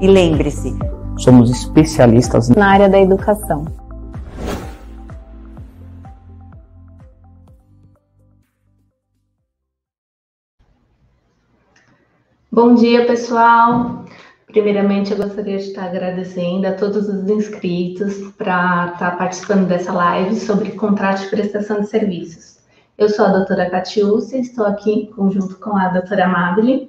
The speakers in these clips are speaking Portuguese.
E lembre-se, somos especialistas na área da educação. Bom dia, pessoal! Primeiramente, eu gostaria de estar agradecendo a todos os inscritos para estar participando dessa live sobre contrato de prestação de serviços. Eu sou a doutora Catiúcia, estou aqui junto com a doutora Amabile,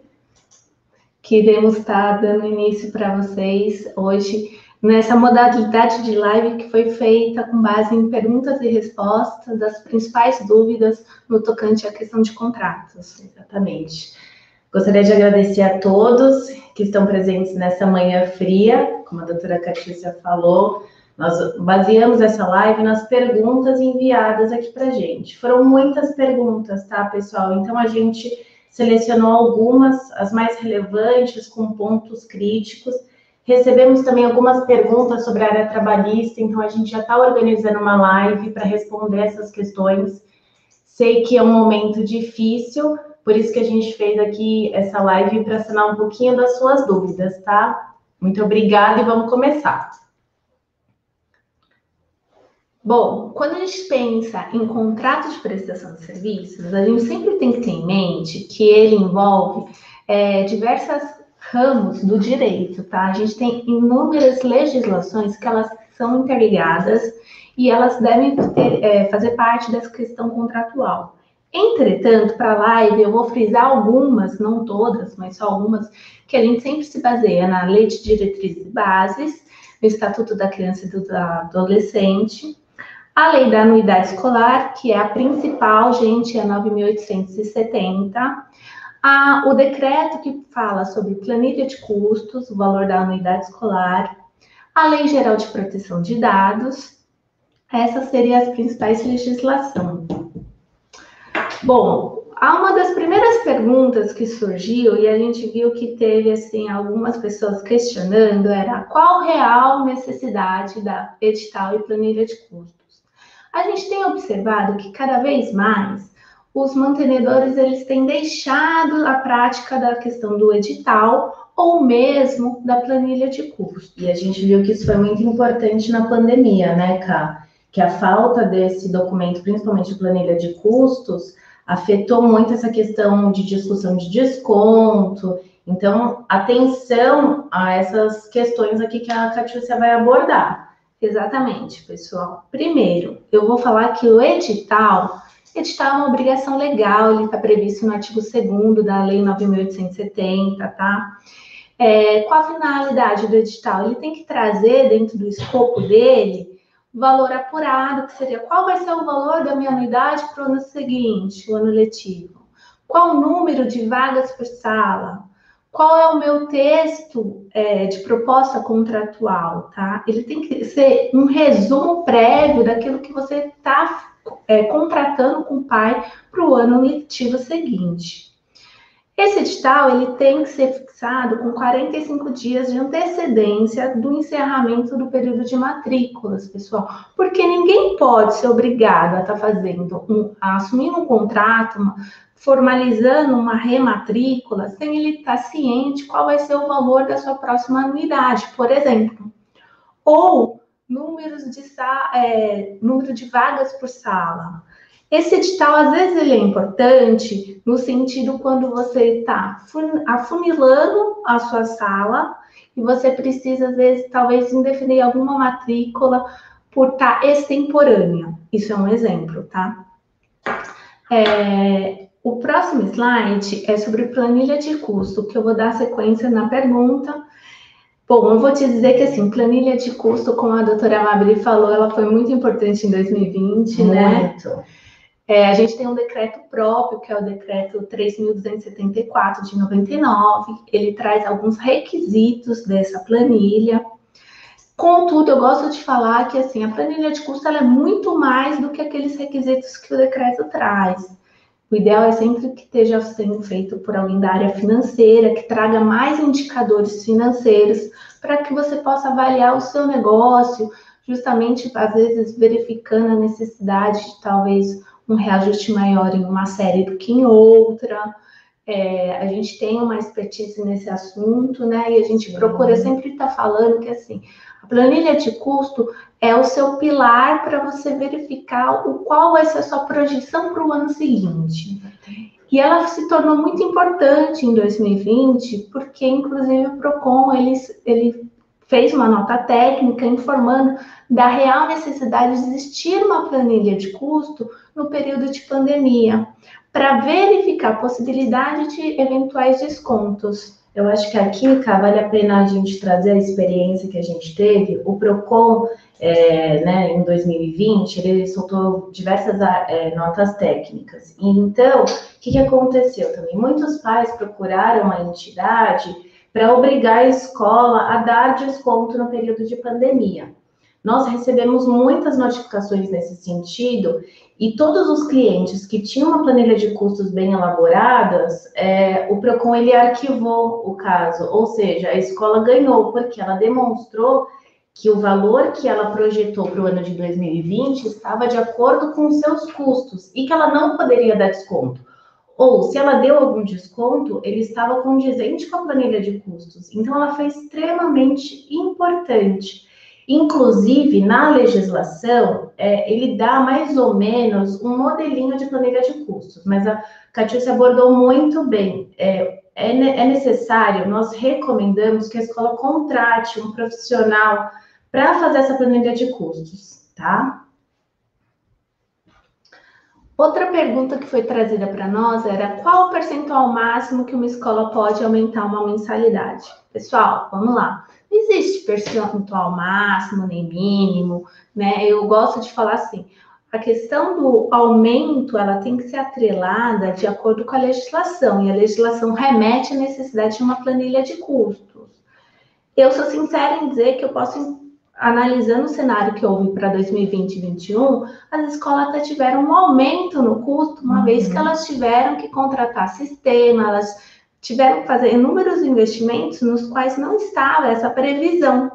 que iremos estar dando início para vocês hoje nessa modalidade de live que foi feita com base em perguntas e respostas das principais dúvidas no tocante à questão de contratos, exatamente. Gostaria de agradecer a todos que estão presentes nessa manhã fria, como a doutora Catiúcia falou. Nós baseamos essa live nas perguntas enviadas aqui para a gente. Foram muitas perguntas, tá, pessoal? Então, a gente selecionou algumas, as mais relevantes, com pontos críticos. Recebemos também algumas perguntas sobre a área trabalhista, então a gente já está organizando uma live para responder essas questões. Sei que é um momento difícil, por isso que a gente fez aqui essa live para sanar um pouquinho das suas dúvidas, tá? Muito obrigada e vamos começar. Bom, quando a gente pensa em contrato de prestação de serviços, a gente sempre tem que ter em mente que ele envolve diversos ramos do direito, tá? A gente tem inúmeras legislações que elas são interligadas e elas devem fazer parte dessa questão contratual. Entretanto, para a live, eu vou frisar algumas, não todas, mas só algumas, que a gente sempre se baseia na Lei de Diretrizes e Bases, no Estatuto da Criança e do Adolescente, a Lei da Anuidade Escolar, que é a principal, gente, é 9.870, o decreto que fala sobre planilha de custos, o valor da anuidade escolar, a Lei Geral de Proteção de Dados, essas seriam as principais legislações. Bom, uma das primeiras perguntas que surgiu, e a gente viu que teve, assim, algumas pessoas questionando, era qual real necessidade da edital e planilha de custos. A gente tem observado que cada vez mais os mantenedores eles têm deixado a prática da questão do edital ou mesmo da planilha de custos. E a gente viu que isso foi muito importante na pandemia, né, Ká? Que a falta desse documento, principalmente a planilha de custos, afetou muito essa questão de discussão de desconto. Então, atenção a essas questões aqui que a Catiúcia vai abordar. Exatamente, pessoal. Primeiro, eu vou falar que o edital é uma obrigação legal, ele está previsto no artigo 2º da Lei 9.870, tá? Qual a finalidade do edital? Ele tem que trazer dentro do escopo dele o valor apurado, que seria qual vai ser o valor da minha anuidade para o ano seguinte, o ano letivo? Qual o número de vagas por sala? Qual é o meu texto de proposta contratual, tá? Ele tem que ser um resumo prévio daquilo que você está contratando com o pai para o ano letivo seguinte. Esse edital ele tem que ser fixado com 45 dias de antecedência do encerramento do período de matrículas, pessoal, porque ninguém pode ser obrigado a estar assumindo um contrato, formalizando uma rematrícula, sem ele estar ciente qual vai ser o valor da sua próxima anuidade, por exemplo. Ou número de vagas por sala. Esse edital, às vezes, ele é importante no sentido quando você está afunilando a sua sala e você precisa, às vezes, talvez, indefinir alguma matrícula por estar extemporânea. Isso é um exemplo, tá? O próximo slide é sobre planilha de custo, que eu vou dar sequência na pergunta. Bom, eu vou te dizer que, assim, planilha de custo, como a doutora Amabile falou, ela foi muito importante em 2020, né? Muito. A gente tem um decreto próprio, que é o decreto 3.274 de 99, ele traz alguns requisitos dessa planilha. Contudo, eu gosto de falar que, assim, a planilha de custo ela é muito mais do que aqueles requisitos que o decreto traz. O ideal é sempre que esteja sendo feito por alguém da área financeira, que traga mais indicadores financeiros para que você possa avaliar o seu negócio, justamente, às vezes, verificando a necessidade de talvez um reajuste maior em uma série do que em outra. a gente tem uma expertise nesse assunto, né? E a gente procura sempre estar falando que, assim, a planilha de custo é o seu pilar para você verificar qual vai ser a sua projeção para o ano seguinte. E ela se tornou muito importante em 2020, porque, inclusive, o PROCON, ele fez uma nota técnica informando da real necessidade de existir uma planilha de custo no período de pandemia, para verificar a possibilidade de eventuais descontos. Eu acho que aqui, Cá, vale a pena a gente trazer a experiência que a gente teve. O PROCON, né, em 2020, ele soltou diversas notas técnicas. E, então, o que aconteceu também? Muitos pais procuraram a entidade para obrigar a escola a dar desconto no período de pandemia. Nós recebemos muitas notificações nesse sentido e todos os clientes que tinham uma planilha de custos bem elaboradas, o PROCON ele arquivou o caso, ou seja, a escola ganhou porque ela demonstrou que o valor que ela projetou para o ano de 2020 estava de acordo com os seus custos e que ela não poderia dar desconto. Ou, se ela deu algum desconto, ele estava condizente com a planilha de custos. Então, ela foi extremamente importante. Inclusive, na legislação, ele dá mais ou menos um modelinho de planilha de custos, mas a Catiúcia abordou muito bem. É necessário, nós recomendamos que a escola contrate um profissional para fazer essa planilha de custos, tá? Outra pergunta que foi trazida para nós era qual o percentual máximo que uma escola pode aumentar uma mensalidade? Pessoal, vamos lá. Não existe percentual máximo nem mínimo, né? Eu gosto de falar assim, a questão do aumento, ela tem que ser atrelada de acordo com a legislação, e a legislação remete à necessidade de uma planilha de custos. Eu sou sincera em dizer que eu posso, analisando o cenário que houve para 2020 e 2021, as escolas até tiveram um aumento no custo, uma vez que elas tiveram que contratar sistema, elas tiveram que fazer inúmeros investimentos nos quais não estava essa previsão.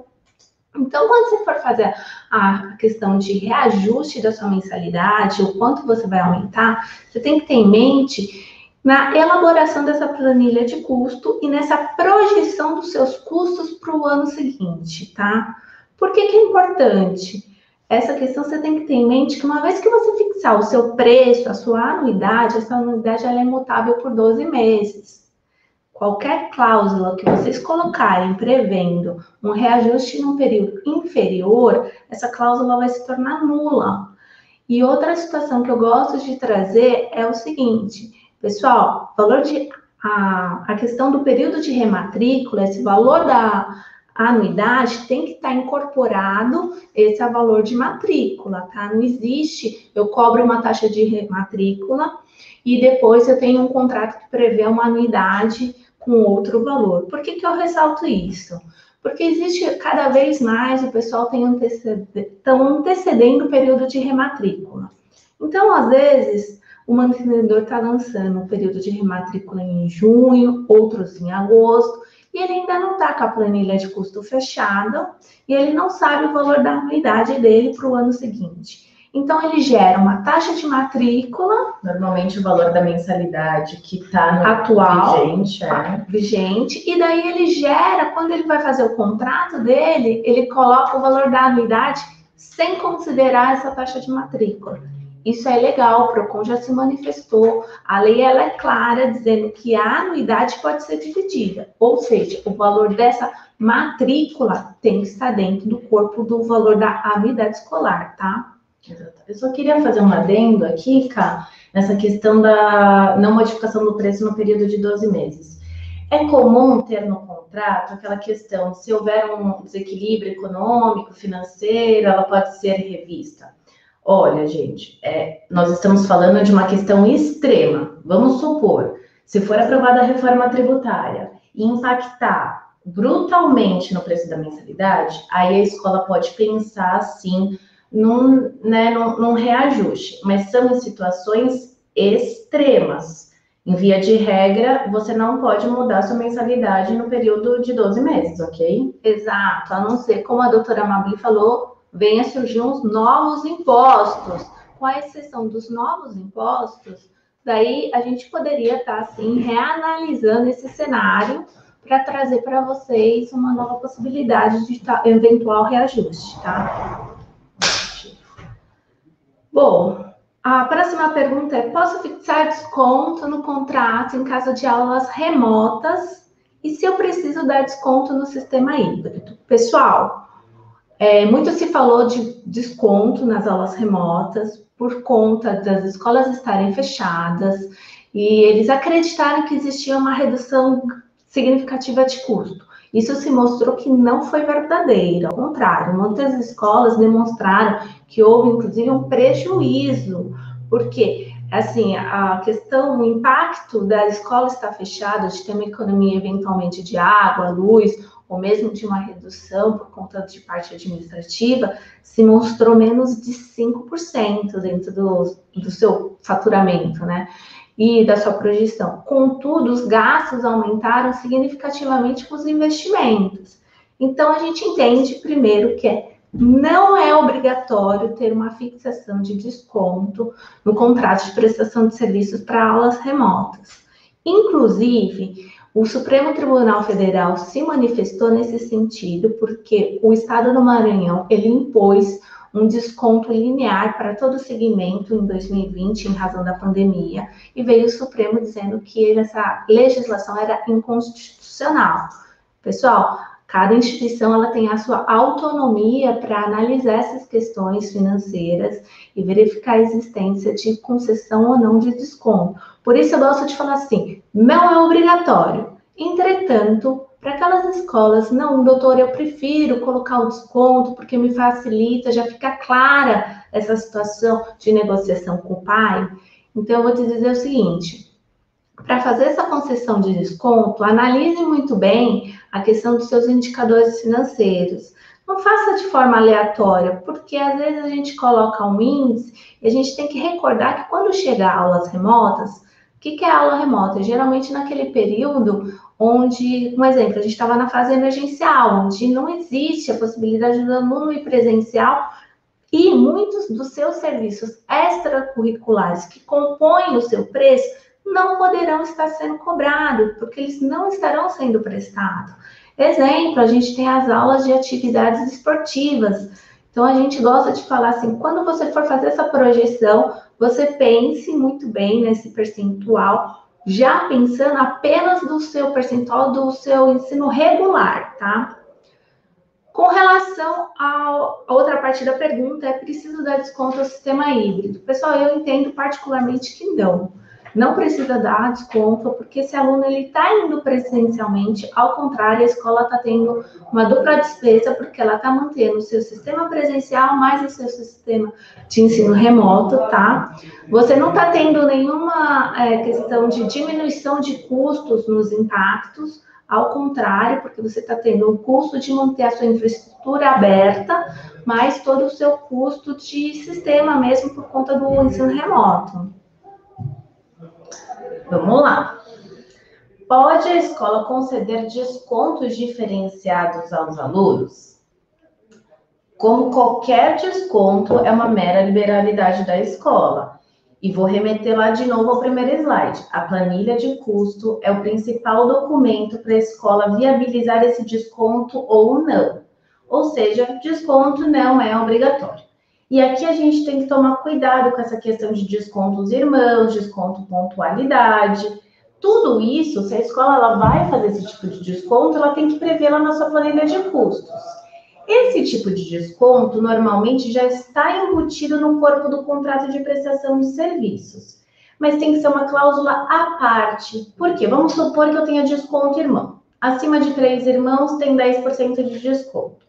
Então, quando você for fazer a questão de reajuste da sua mensalidade, o quanto você vai aumentar, você tem que ter em mente na elaboração dessa planilha de custo e nessa projeção dos seus custos para o ano seguinte, tá? Por que é importante? Essa questão você tem que ter em mente que uma vez que você fixar o seu preço, a sua anuidade, essa anuidade ela é mutável por 12 meses. Qualquer cláusula que vocês colocarem prevendo um reajuste num período inferior, essa cláusula vai se tornar nula. E outra situação que eu gosto de trazer é o seguinte, pessoal, a questão do período de rematrícula, esse valor da anuidade tem que estar incorporado esse valor de matrícula, tá? Não existe, eu cobro uma taxa de rematrícula e depois eu tenho um contrato que prevê uma anuidade com outro valor. Por que eu ressalto isso? Porque existe cada vez mais, o pessoal estão antecedendo o período de rematrícula. Então, às vezes, o mantenedor está lançando o período de rematrícula em junho, outros em agosto, e ele ainda não está com a planilha de custo fechada, e ele não sabe o valor da anuidade dele para o ano seguinte. Então, ele gera uma taxa de matrícula. Normalmente, o valor da mensalidade que está no atual, vigente. E daí ele gera, quando ele vai fazer o contrato dele, ele coloca o valor da anuidade sem considerar essa taxa de matrícula. Isso é legal, o PROCON já se manifestou. A lei ela é clara, dizendo que a anuidade pode ser dividida. Ou seja, o valor dessa matrícula tem que estar dentro do corpo do valor da anuidade escolar, tá? Eu só queria fazer um adendo aqui, Cá, nessa questão da não modificação do preço no período de 12 meses. É comum ter no contrato aquela questão, se houver um desequilíbrio econômico, financeiro, ela pode ser revista. Olha, gente, nós estamos falando de uma questão extrema. Vamos supor, se for aprovada a reforma tributária e impactar brutalmente no preço da mensalidade, aí a escola pode pensar, sim, num reajuste. Mas são em situações extremas. Em via de regra, você não pode mudar sua mensalidade no período de 12 meses, ok? Exato, a não ser, como a doutora Mabli falou, venha surgir uns novos impostos. Com a exceção dos novos impostos, daí a gente poderia estar, assim, reanalisando esse cenário para trazer para vocês uma nova possibilidade de eventual reajuste, tá? Bom, a próxima pergunta é: posso fixar desconto no contrato em caso de aulas remotas? E se eu preciso dar desconto no sistema híbrido? Pessoal, muito se falou de desconto nas aulas remotas por conta das escolas estarem fechadas e eles acreditaram que existia uma redução significativa de custo. Isso se mostrou que não foi verdadeiro, ao contrário, muitas escolas demonstraram que houve, inclusive, um prejuízo, porque, assim, a questão, o impacto da escola estar fechada, de ter uma economia, eventualmente, de água, luz, ou mesmo de uma redução por conta de parte administrativa, se mostrou menos de 5% dentro do seu faturamento, né? E da sua projeção. Contudo, os gastos aumentaram significativamente com os investimentos. Então, a gente entende, primeiro, que não é obrigatório ter uma fixação de desconto no contrato de prestação de serviços para aulas remotas. Inclusive, o Supremo Tribunal Federal se manifestou nesse sentido, porque o Estado do Maranhão, ele impôs um desconto linear para todo o segmento em 2020, em razão da pandemia, e veio o Supremo dizendo que essa legislação era inconstitucional. Pessoal, cada instituição ela tem a sua autonomia para analisar essas questões financeiras e verificar a existência de concessão ou não de desconto. Por isso eu gosto de falar assim, não é obrigatório. Entretanto, para aquelas escolas, não, doutor, eu prefiro colocar o desconto porque me facilita, já fica clara essa situação de negociação com o pai. Então, eu vou te dizer o seguinte, para fazer essa concessão de desconto, analise muito bem a questão dos seus indicadores financeiros. Não faça de forma aleatória, porque às vezes a gente coloca um índice e a gente tem que recordar que quando chegar aulas remotas, o que é aula remota? Geralmente naquele período onde, um exemplo, a gente estava na fase emergencial, onde não existe a possibilidade do aluno ir presencial e muitos dos seus serviços extracurriculares que compõem o seu preço não poderão estar sendo cobrados, porque eles não estarão sendo prestados. Exemplo, a gente tem as aulas de atividades esportivas. Então, a gente gosta de falar assim, quando você for fazer essa projeção, você pense muito bem nesse percentual, já pensando apenas do seu percentual do seu ensino regular, tá? Com relação à outra parte da pergunta, é preciso dar desconto ao sistema híbrido? Pessoal, eu entendo particularmente que não. Não precisa dar desconto, porque esse aluno está indo presencialmente, ao contrário, a escola está tendo uma dupla despesa, porque ela está mantendo o seu sistema presencial mais o seu sistema de ensino remoto, tá? Você não está tendo nenhuma questão de diminuição de custos nos impactos, ao contrário, porque você está tendo o custo de manter a sua infraestrutura aberta, mais todo o seu custo de sistema mesmo por conta do ensino remoto. Vamos lá. Pode a escola conceder descontos diferenciados aos alunos? Como qualquer desconto, é uma mera liberalidade da escola. E vou remeter lá de novo ao primeiro slide. A planilha de custo é o principal documento para a escola viabilizar esse desconto ou não. Ou seja, desconto não é obrigatório. E aqui a gente tem que tomar cuidado com essa questão de descontos irmãos, desconto pontualidade. Tudo isso, se a escola ela vai fazer esse tipo de desconto, ela tem que prever lá na sua planilha de custos. Esse tipo de desconto, normalmente, já está embutido no corpo do contrato de prestação de serviços. Mas tem que ser uma cláusula à parte. Por quê? Vamos supor que eu tenha desconto irmão. Acima de 3 irmãos tem 10% de desconto.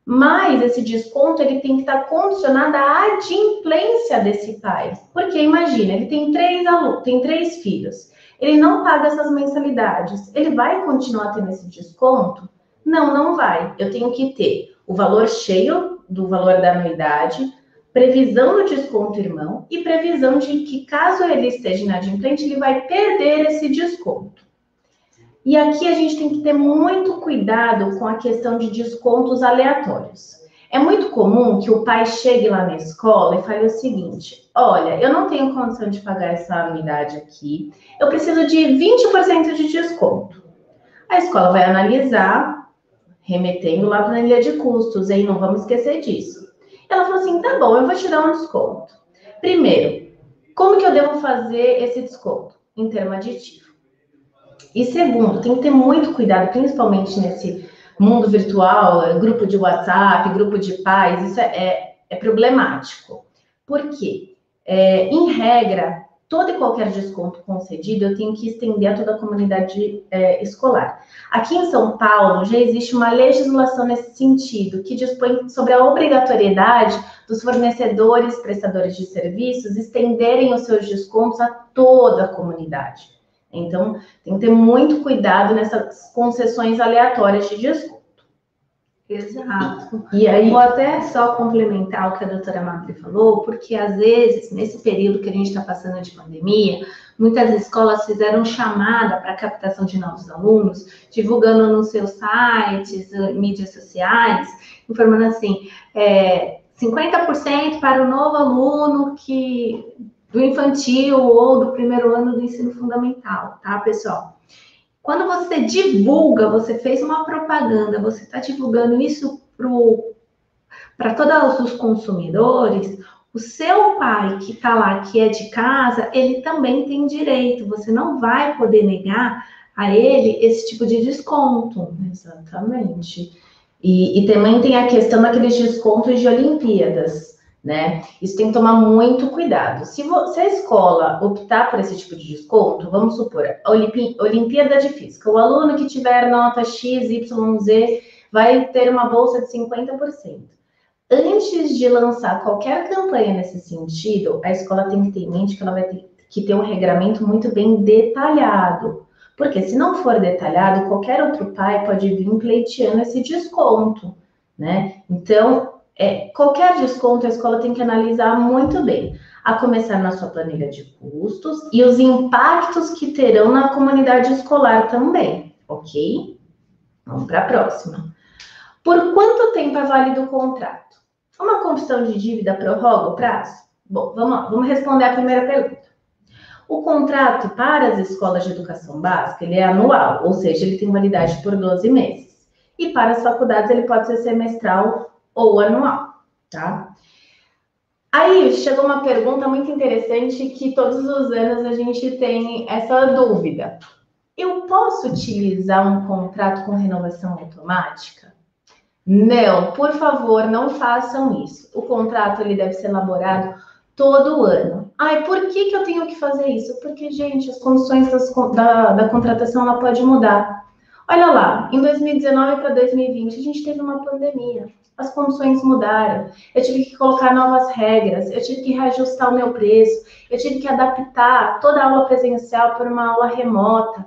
Mas esse desconto ele tem que estar condicionado à adimplência desse pai. Porque imagina, ele tem 3 filhos. Ele não paga essas mensalidades. Ele vai continuar tendo esse desconto? Não, não vai. Eu tenho que ter o valor cheio do valor da anuidade, previsão do desconto irmão e previsão de que, caso ele esteja inadimplente, ele vai perder esse desconto. E aqui a gente tem que ter muito cuidado com a questão de descontos aleatórios. É muito comum que o pai chegue lá na escola e fale o seguinte: olha, eu não tenho condição de pagar essa anuidade aqui, eu preciso de 20% de desconto. A escola vai analisar, remetendo lá para a planilha de custos, hein? Não vamos esquecer disso. Ela falou assim: tá bom, eu vou te dar um desconto. Primeiro, como que eu devo fazer esse desconto? Em termo aditivo. E segundo, tem que ter muito cuidado, principalmente nesse mundo virtual, grupo de WhatsApp, grupo de pais, isso é problemático. Por quê? Em regra, todo e qualquer desconto concedido, eu tenho que estender a toda a comunidade escolar. Aqui em São Paulo, já existe uma legislação nesse sentido, que dispõe sobre a obrigatoriedade dos fornecedores, prestadores de serviços, estenderem os seus descontos a toda a comunidade. Então, tem que ter muito cuidado nessas concessões aleatórias de desconto. Exato. E aí, vou até só complementar o que a doutora Magri falou, porque às vezes, nesse período que a gente está passando de pandemia, muitas escolas fizeram chamada para captação de novos alunos, divulgando nos seus sites, mídias sociais, informando assim, 50% para o novo aluno do infantil ou do primeiro ano do ensino fundamental, tá, pessoal? Quando você divulga, você fez uma propaganda, você está divulgando isso para todos os consumidores, o seu pai que está lá, que é de casa, ele também tem direito. Você não vai poder negar a ele esse tipo de desconto. Exatamente. E também tem a questão daqueles descontos de Olimpíadas, né? Isso tem que tomar muito cuidado. Se a escola optar por esse tipo de desconto, vamos supor, a Olimpíada de Física, o aluno que tiver nota X, Y, Z vai ter uma bolsa de 50%. Antes de lançar qualquer campanha nesse sentido, a escola tem que ter em mente que ela vai ter que ter um regramento muito bem detalhado. Porque se não for detalhado, qualquer outro pai pode vir pleiteando esse desconto, né? Então, qualquer desconto a escola tem que analisar muito bem, a começar na sua planilha de custos e os impactos que terão na comunidade escolar também, ok? Vamos para a próxima. Por quanto tempo é válido o contrato? Uma confissão de dívida prorroga o prazo? Bom, vamos lá, vamos responder a primeira pergunta. O contrato para as escolas de educação básica, ele é anual, ou seja, ele tem validade por 12 meses. E para as faculdades, ele pode ser semestral ou anual, tá? Aí chegou uma pergunta muito interessante que todos os anos a gente tem essa dúvida. Eu posso utilizar um contrato com renovação automática? Não, por favor, não façam isso. O contrato ele deve ser elaborado todo ano. Ai, por que eu tenho que fazer isso? Porque, gente, as condições da contratação ela pode mudar. Olha lá, em 2019 para 2020 a gente teve uma pandemia. As condições mudaram. Eu tive que colocar novas regras, eu tive que reajustar o meu preço, eu tive que adaptar toda a aula presencial para uma aula remota.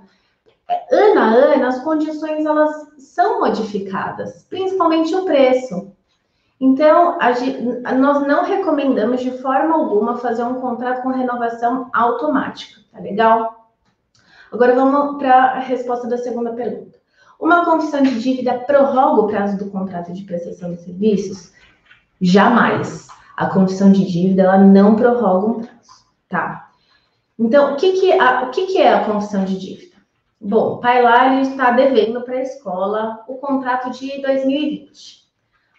Ano a ano, as condições elas são modificadas, principalmente o preço. Então, nós não recomendamos de forma alguma fazer um contrato com renovação automática, tá legal? Agora vamos para a resposta da segunda pergunta. Uma confissão de dívida prorroga o prazo do contrato de prestação de serviços? Jamais. A confissão de dívida ela não prorroga um prazo, tá? Então, o que é a confissão de dívida? Bom, o pai lá ele está devendo para a escola o contrato de 2020.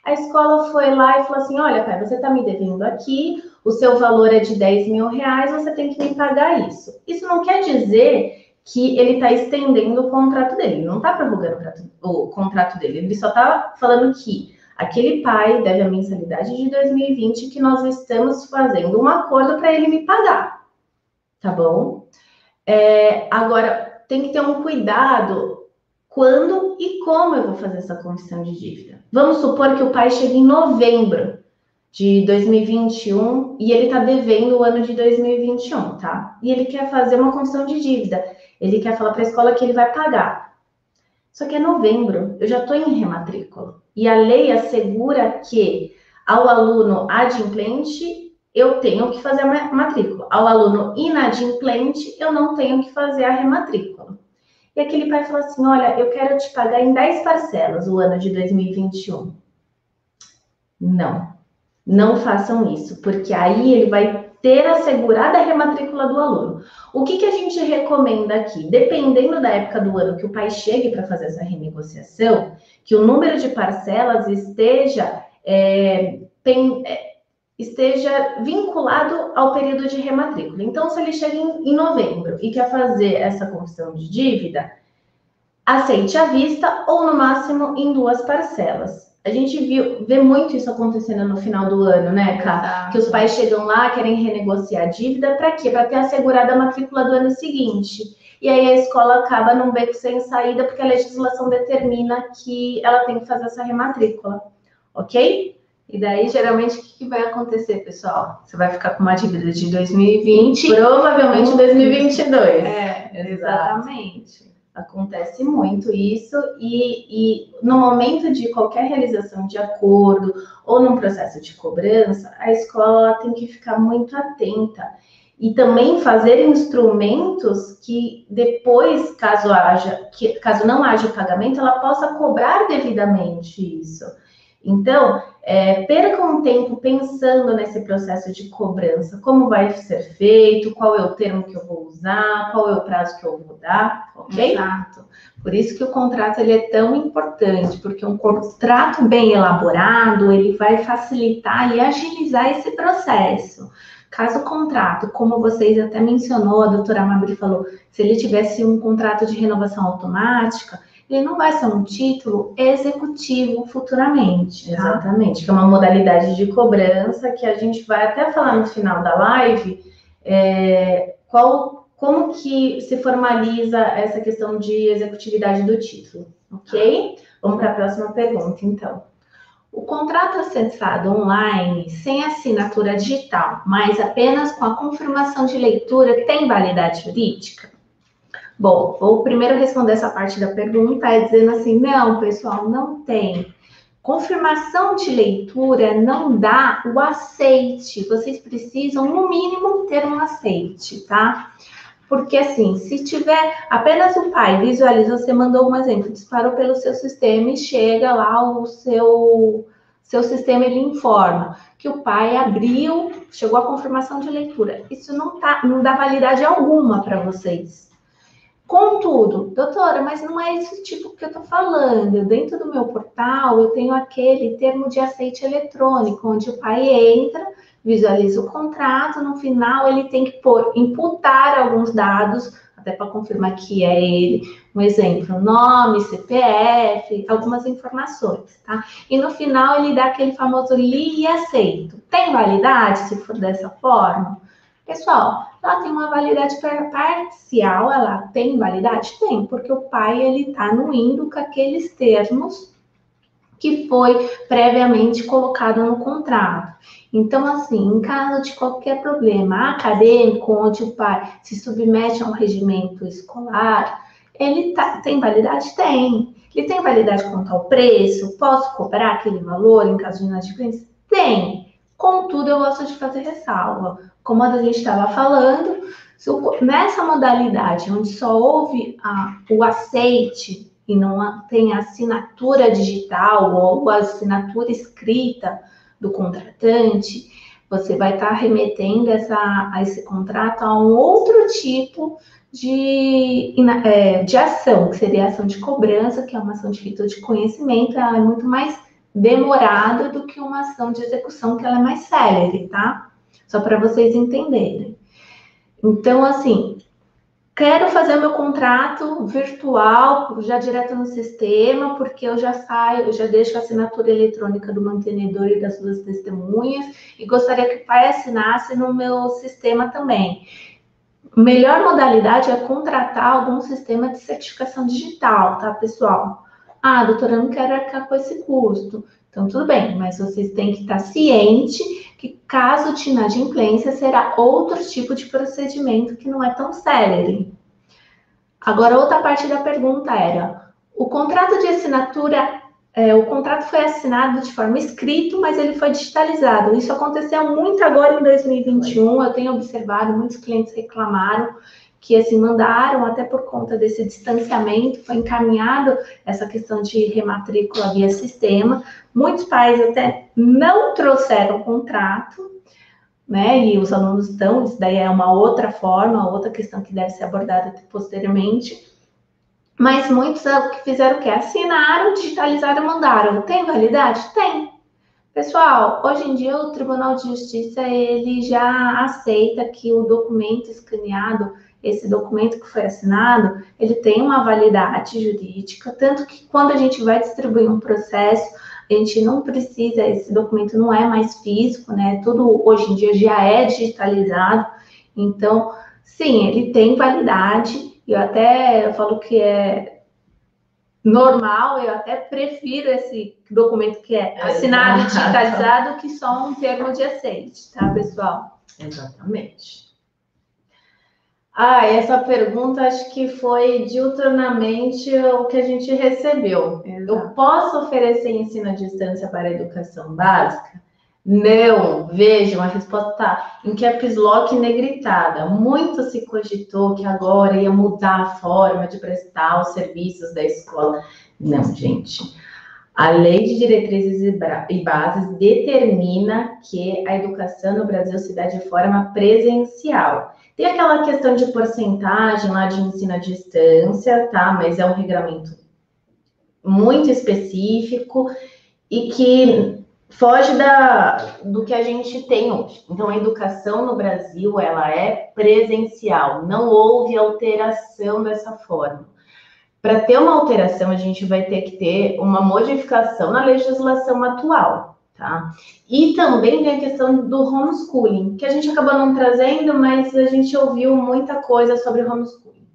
A escola foi lá e falou assim, olha, pai, você está me devendo aqui, o seu valor é de 10 mil reais, você tem que me pagar isso. Isso não quer dizer que ele está estendendo o contrato dele, ele não está prorrogando o contrato dele, ele só está falando que aquele pai deve a mensalidade de 2020 que nós estamos fazendo um acordo para ele me pagar, tá bom? Agora, tem que ter um cuidado quando e como eu vou fazer essa confissão de dívida. Vamos supor que o pai chegue em novembro de 2021 e ele está devendo o ano de 2021, tá? E ele quer fazer uma confissão de dívida. Ele quer falar para a escola que ele vai pagar. Só que é novembro, eu já estou em rematrícula. E a lei assegura que ao aluno adimplente, eu tenho que fazer a matrícula. Ao aluno inadimplente, eu não tenho que fazer a rematrícula. E aquele pai falou assim, olha, eu quero te pagar em 10 parcelas o ano de 2021. Não façam isso, porque aí ele vai ter assegurada a rematrícula do aluno. O que a gente recomenda aqui? Dependendo da época do ano que o pai chegue para fazer essa renegociação, que o número de parcelas esteja vinculado ao período de rematrícula. Então, se ele chega em novembro e quer fazer essa confissão de dívida, aceite à vista ou, no máximo, em 2 parcelas. A gente vê muito isso acontecendo no final do ano, né, Ká? Que os pais chegam lá, querem renegociar a dívida, para quê? Para ter assegurada a matrícula do ano seguinte. E aí a escola acaba num beco sem saída, porque a legislação determina que ela tem que fazer essa rematrícula, ok? E daí, geralmente, o que vai acontecer, pessoal? Você vai ficar com uma dívida de 2020. Provavelmente 2022. Exatamente. Acontece muito isso, e no momento de qualquer realização de acordo ou num processo de cobrança, a escola tem que ficar muito atenta e também fazer instrumentos que depois, caso não haja o pagamento, ela possa cobrar devidamente isso. Então, percam um tempo pensando nesse processo de cobrança, como vai ser feito, qual é o termo que eu vou usar, qual é o prazo que eu vou dar, ok? Exato. Por isso que o contrato ele é tão importante, porque um contrato bem elaborado, ele vai facilitar e agilizar esse processo. Caso o contrato, como vocês até mencionou, a doutora Amabile falou, se ele tivesse um contrato de renovação automática, ele não vai ser um título executivo futuramente. Tá? Exatamente, que é uma modalidade de cobrança que a gente vai até falar no final da live, como que se formaliza essa questão de executividade do título, ok? Vamos para a próxima pergunta, então. O contrato acessado online, sem assinatura digital, mas apenas com a confirmação de leitura, tem validade jurídica? Bom, vou primeiro responder essa parte da pergunta, dizendo assim, não, pessoal, não tem. Confirmação de leitura não dá o aceite. Vocês precisam, no mínimo, ter um aceite, tá? Porque, assim, se tiver apenas o pai visualizou, você mandou um exemplo, disparou pelo seu sistema e chega lá o seu sistema, ele informa que o pai abriu, chegou a confirmação de leitura. Isso não dá validade alguma para vocês. Contudo, doutora, mas não é esse tipo que eu estou falando. Dentro do meu portal, eu tenho aquele termo de aceite eletrônico, onde o pai entra, visualiza o contrato, no final ele tem que imputar alguns dados, até para confirmar que é ele. Um exemplo, nome, CPF, algumas informações, tá? E no final ele dá aquele famoso li e aceito. Tem validade se for dessa forma? Pessoal, ela tem uma validade parcial, ela tem validade? Tem, porque o pai, ele está indo com aqueles termos que foi previamente colocado no contrato. Então, assim, em caso de qualquer problema acadêmico, onde o pai se submete a um regimento escolar, ele tem validade? Tem. Ele tem validade quanto ao preço? Posso cobrar aquele valor em caso de inadimplência? Tem. Contudo, eu gosto de fazer ressalva. Como a gente estava falando, nessa modalidade onde só houve o aceite e não tem assinatura digital ou a assinatura escrita do contratante, você vai estar remetendo a esse contrato a um outro tipo de ação, que seria a ação de cobrança, que é uma ação de título de conhecimento, ela é muito mais demorada do que uma ação de execução, que ela é mais célere, tá? Só para vocês entenderem. Então, assim, quero fazer o meu contrato virtual, já direto no sistema, porque eu já deixo a assinatura eletrônica do mantenedor e das 2 testemunhas, e gostaria que o pai assinasse no meu sistema também. Melhor modalidade é contratar algum sistema de certificação digital, tá, pessoal? Ah, doutora, eu não quero arcar com esse custo. Então, tudo bem, mas vocês têm que estar ciente que, caso de inadimplência, será outro tipo de procedimento que não é tão célere. Agora, outra parte da pergunta era, o contrato de assinatura, o contrato foi assinado de forma escrita, mas ele foi digitalizado. Isso aconteceu muito agora em 2021, eu tenho observado, muitos clientes reclamaram que assim mandaram, até por conta desse distanciamento, foi encaminhado essa questão de rematrícula via sistema. Muitos pais até não trouxeram contrato, né? E os alunos estão, isso daí é uma outra forma, outra questão que deve ser abordada posteriormente. Mas muitos que fizeram o quê? Assinaram, digitalizaram e mandaram. Tem validade? Tem. Pessoal, hoje em dia o Tribunal de Justiça, ele já aceita que o documento escaneado, esse documento que foi assinado, ele tem uma validade jurídica, tanto que quando a gente vai distribuir um processo, a gente não precisa, esse documento não é mais físico, né? Tudo hoje em dia já é digitalizado. Então, sim, ele tem validade. Eu falo que é normal, eu até prefiro esse documento que é assinado e digitalizado que só um termo de aceite, tá, pessoal? Exatamente. Essa pergunta acho que foi diuturnamente o que a gente recebeu. Exato. Eu posso oferecer ensino à distância para a educação básica? Não, vejam, a resposta está em caps lock negritada. Muito se cogitou que agora ia mudar a forma de prestar os serviços da escola. Não, gente. A Lei de Diretrizes e Bases determina que a educação no Brasil se dá de forma presencial. Tem aquela questão de porcentagem lá de ensino à distância, tá? Mas é um regramento muito específico e que foge do que a gente tem hoje. Então, a educação no Brasil, ela é presencial. Não houve alteração dessa forma. Para ter uma alteração, a gente vai ter que ter uma modificação na legislação atual, tá? E também tem a questão do homeschooling, que a gente acabou não trazendo, mas a gente ouviu muita coisa sobre homeschooling.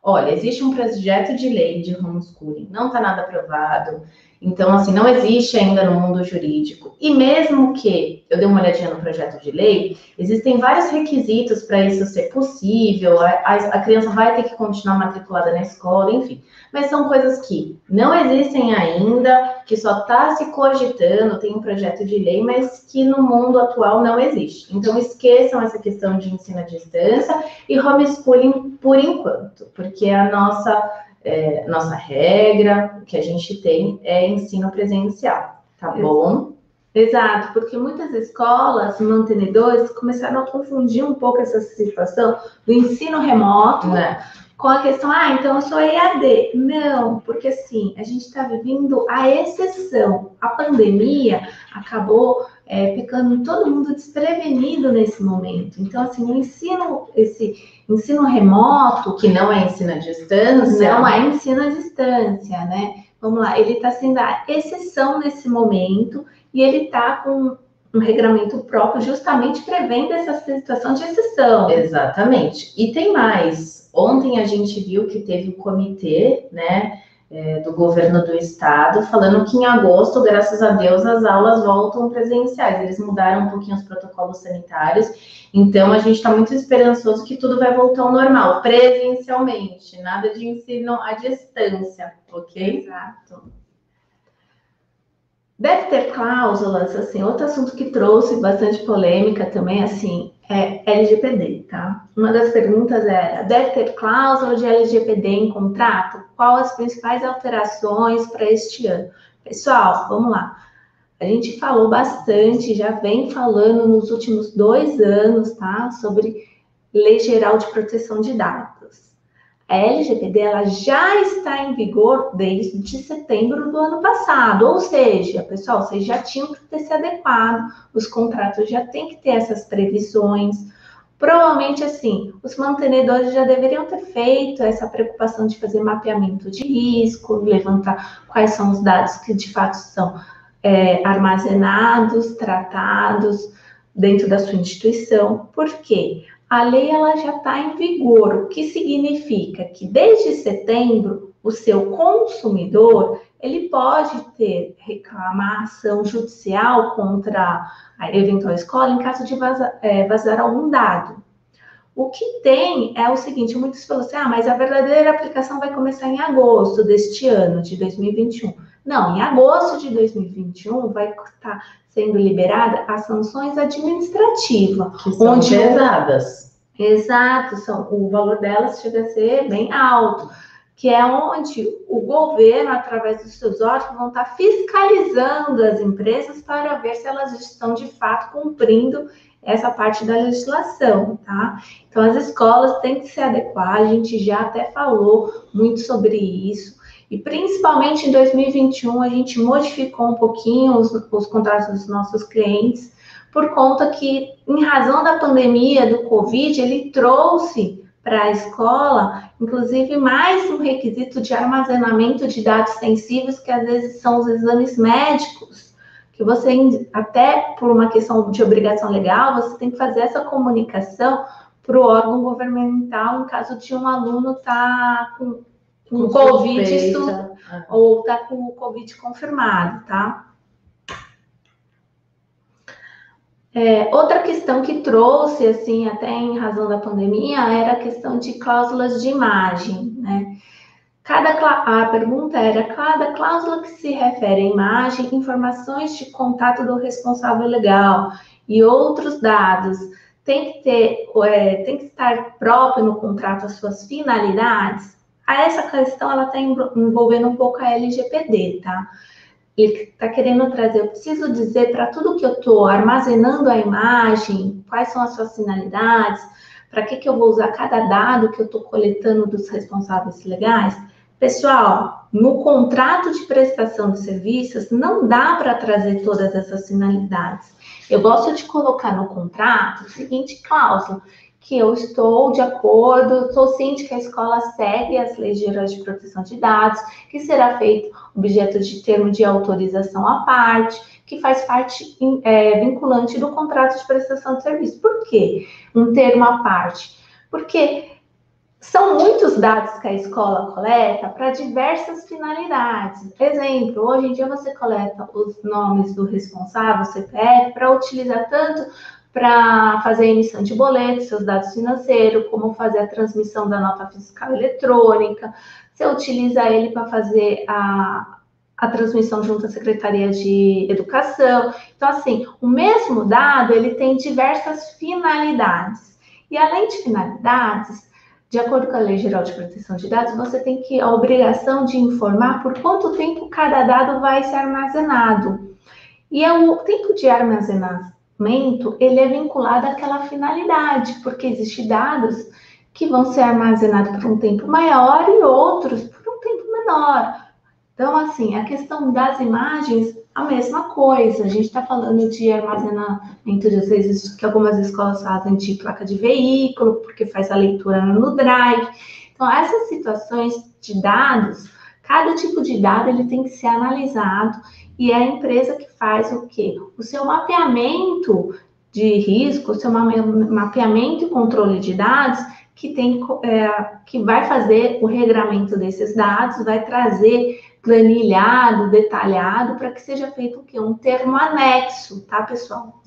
Olha, existe um projeto de lei de homeschooling, não está nada aprovado. Então, assim, não existe ainda no mundo jurídico. E mesmo que eu dê uma olhadinha no projeto de lei, existem vários requisitos para isso ser possível. A criança vai ter que continuar matriculada na escola, enfim. Mas são coisas que não existem ainda, que só está se cogitando, tem um projeto de lei, mas que no mundo atual não existe. Então, esqueçam essa questão de ensino à distância e homeschooling por enquanto, porque a nossa regra, o que a gente tem é ensino presencial, tá bom? Exato, porque muitas escolas, mantenedores, começaram a confundir um pouco essa situação do ensino remoto, né, com a questão, então eu sou EAD. Não, porque assim, a gente está vivendo a exceção. A pandemia acabou ficando todo mundo desprevenido nesse momento. Então, assim, esse ensino remoto... Que não é ensino à distância. Não é ensino à distância, né? Vamos lá, ele está sendo a exceção nesse momento e ele está com um regramento próprio justamente prevendo essa situação de exceção. Exatamente. E tem mais. Ontem a gente viu que teve um comitê, né, do governo do estado, falando que em agosto, graças a Deus, as aulas voltam presenciais. Eles mudaram um pouquinho os protocolos sanitários, então a gente está muito esperançoso que tudo vai voltar ao normal, presencialmente, nada de ensino à distância, ok? Exato. Deve ter cláusulas, assim, outro assunto que trouxe bastante polêmica também, assim, é LGPD, tá? Uma das perguntas era, deve ter cláusula de LGPD em contrato? Qual as principais alterações para este ano? Pessoal, vamos lá. A gente falou bastante, já vem falando nos últimos 2 anos, tá? Sobre Lei Geral de Proteção de Dados. A LGPD ela já está em vigor desde setembro do ano passado, ou seja, pessoal, vocês já tinham que ter se adequado, os contratos já têm que ter essas previsões. Provavelmente, assim, os mantenedores já deveriam ter feito essa preocupação de fazer mapeamento de risco, levantar quais são os dados que de fato são armazenados, tratados dentro da sua instituição. Por quê? A lei ela já está em vigor, o que significa que desde setembro o seu consumidor ele pode reclamar ação judicial contra a eventual escola em caso de vazar algum dado. O que tem é o seguinte, muitos falam assim, mas a verdadeira aplicação vai começar em agosto deste ano, de 2021. Não, em agosto de 2021 vai estar sendo liberada as sanções administrativas. Que são pesadas. Exato, o valor delas chega a ser bem alto, que é onde o governo, através dos seus órgãos, vão estar fiscalizando as empresas para ver se elas estão, de fato, cumprindo essa parte da legislação, tá? Então, as escolas têm que se adequar, a gente já até falou muito sobre isso, e principalmente em 2021, a gente modificou um pouquinho os contratos dos nossos clientes, por conta que, em razão da pandemia do Covid, ele trouxe para a escola, inclusive, mais um requisito de armazenamento de dados sensíveis, que às vezes são os exames médicos, que você, até por uma questão de obrigação legal, você tem que fazer essa comunicação para o órgão governamental, em caso de um aluno estar com Covid ou estar com o Covid confirmado, tá? Outra questão que trouxe, assim, até em razão da pandemia, era a questão de cláusulas de imagem, né? A pergunta era, cada cláusula que se refere à imagem, informações de contato do responsável legal e outros dados, tem que estar próprio no contrato as suas finalidades? Essa questão, ela está envolvendo um pouco a LGPD, tá? Ele está querendo trazer, eu preciso dizer para tudo que eu estou armazenando a imagem, quais são as suas finalidades, para que eu vou usar cada dado que eu estou coletando dos responsáveis legais. Pessoal, no contrato de prestação de serviços, não dá para trazer todas essas finalidades. Eu gosto de colocar no contrato a seguinte cláusula, que eu estou de acordo, sou ciente que a escola segue as leis gerais de proteção de dados, que será feito objeto de termo de autorização à parte, que faz parte vinculante do contrato de prestação de serviço. Por quê? Um termo à parte? Porque são muitos dados que a escola coleta para diversas finalidades. Exemplo, hoje em dia você coleta os nomes do responsável, CPF, para utilizar tanto para fazer a emissão de boletos, seus dados financeiros, como fazer a transmissão da nota fiscal eletrônica. Você utiliza ele para fazer a transmissão junto à Secretaria de Educação. Então, assim, o mesmo dado, ele tem diversas finalidades. E além de finalidades, de acordo com a Lei Geral de Proteção de Dados, você tem a obrigação de informar por quanto tempo cada dado vai ser armazenado. E o tempo de armazenamento, ele é vinculado àquela finalidade, porque existem dados que vão ser armazenados por um tempo maior e outros por um tempo menor. Então, assim, a questão das imagens, a mesma coisa. A gente está falando de armazenamento, às vezes, que algumas escolas fazem de placa de veículo, porque faz a leitura no Drive. Então, essas situações de dados, cada tipo de dado, ele tem que ser analisado, e é a empresa que faz o quê? O seu mapeamento de risco, o seu mapeamento e controle de dados, que vai fazer o regramento desses dados, vai trazer planilhado, detalhado, para que seja feito o quê? Um termo anexo, tá, pessoal?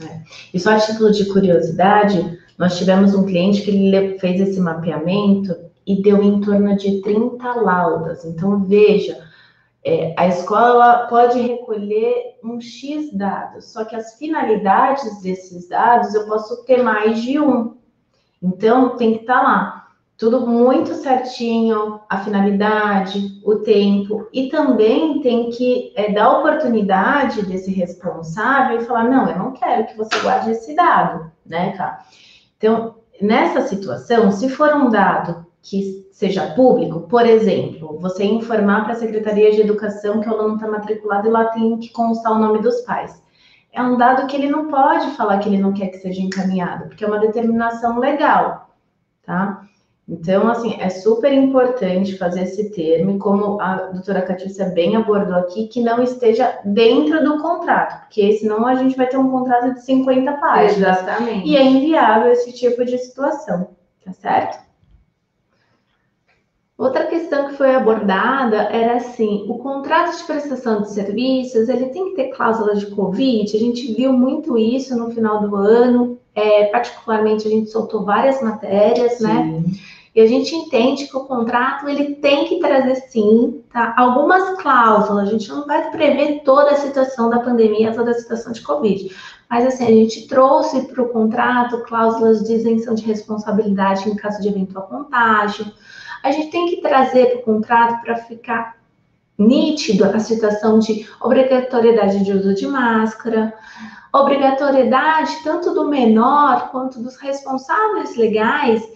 E só a título de curiosidade, nós tivemos um cliente que ele fez esse mapeamento e deu em torno de 30 laudas. Então, veja, a escola pode recolher um X dados, só que as finalidades desses dados eu posso ter mais de um. Então, tem que estar lá tudo muito certinho, a finalidade, o tempo, e também tem que dar oportunidade desse responsável e falar, não, eu não quero que você guarde esse dado, né, cara? Então, nessa situação, se for um dado que seja público, por exemplo, você informar para a Secretaria de Educação que o aluno está matriculado e lá tem que constar o nome dos pais. É um dado que ele não pode falar que ele não quer que seja encaminhado, porque é uma determinação legal, tá? Então, assim, é super importante fazer esse termo, como a doutora Catícia bem abordou aqui, que não esteja dentro do contrato, porque senão a gente vai ter um contrato de 50 páginas. Exatamente. E é inviável esse tipo de situação, tá certo? Outra questão que foi abordada era assim, o contrato de prestação de serviços, ele tem que ter cláusula de Covid, a gente viu muito isso no final do ano, particularmente a gente soltou várias matérias, Sim. né? E a gente entende que o contrato, ele tem que trazer, sim, tá, algumas cláusulas. A gente não vai prever toda a situação da pandemia, toda a situação de Covid. Mas, assim, a gente trouxe para o contrato cláusulas de isenção de responsabilidade em caso de eventual contágio. A gente tem que trazer para o contrato para ficar nítido a situação de obrigatoriedade de uso de máscara, obrigatoriedade tanto do menor quanto dos responsáveis legais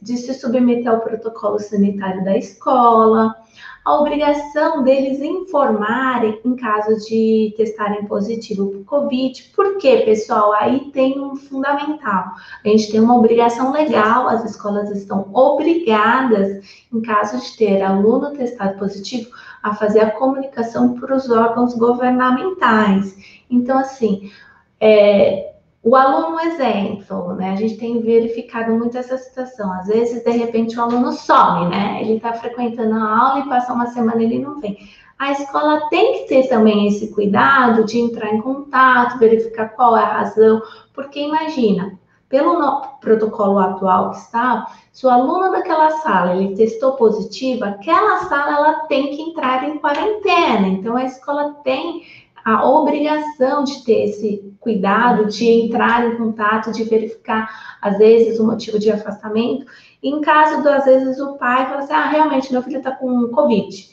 de se submeter ao protocolo sanitário da escola, a obrigação deles informarem em caso de testarem positivo para o Covid. Por quê, pessoal? Aí tem um fundamental. A gente tem uma obrigação legal, as escolas estão obrigadas, em caso de ter aluno testado positivo, a fazer a comunicação para os órgãos governamentais. Então, assim, o aluno, exemplo, né? A gente tem verificado muito essa situação. Às vezes, de repente, o aluno some, né? Ele está frequentando a aula e passa uma semana e ele não vem. A escola tem que ter também esse cuidado de entrar em contato, verificar qual é a razão, porque imagina, pelo protocolo atual que está, se o aluno daquela sala ele testou positivo, aquela sala ela tem que entrar em quarentena. Então, a escola tem a obrigação de ter esse cuidado, de entrar em contato, de verificar, às vezes, o motivo de afastamento. Em caso, às vezes, o pai fala assim, realmente, meu filho está com Covid.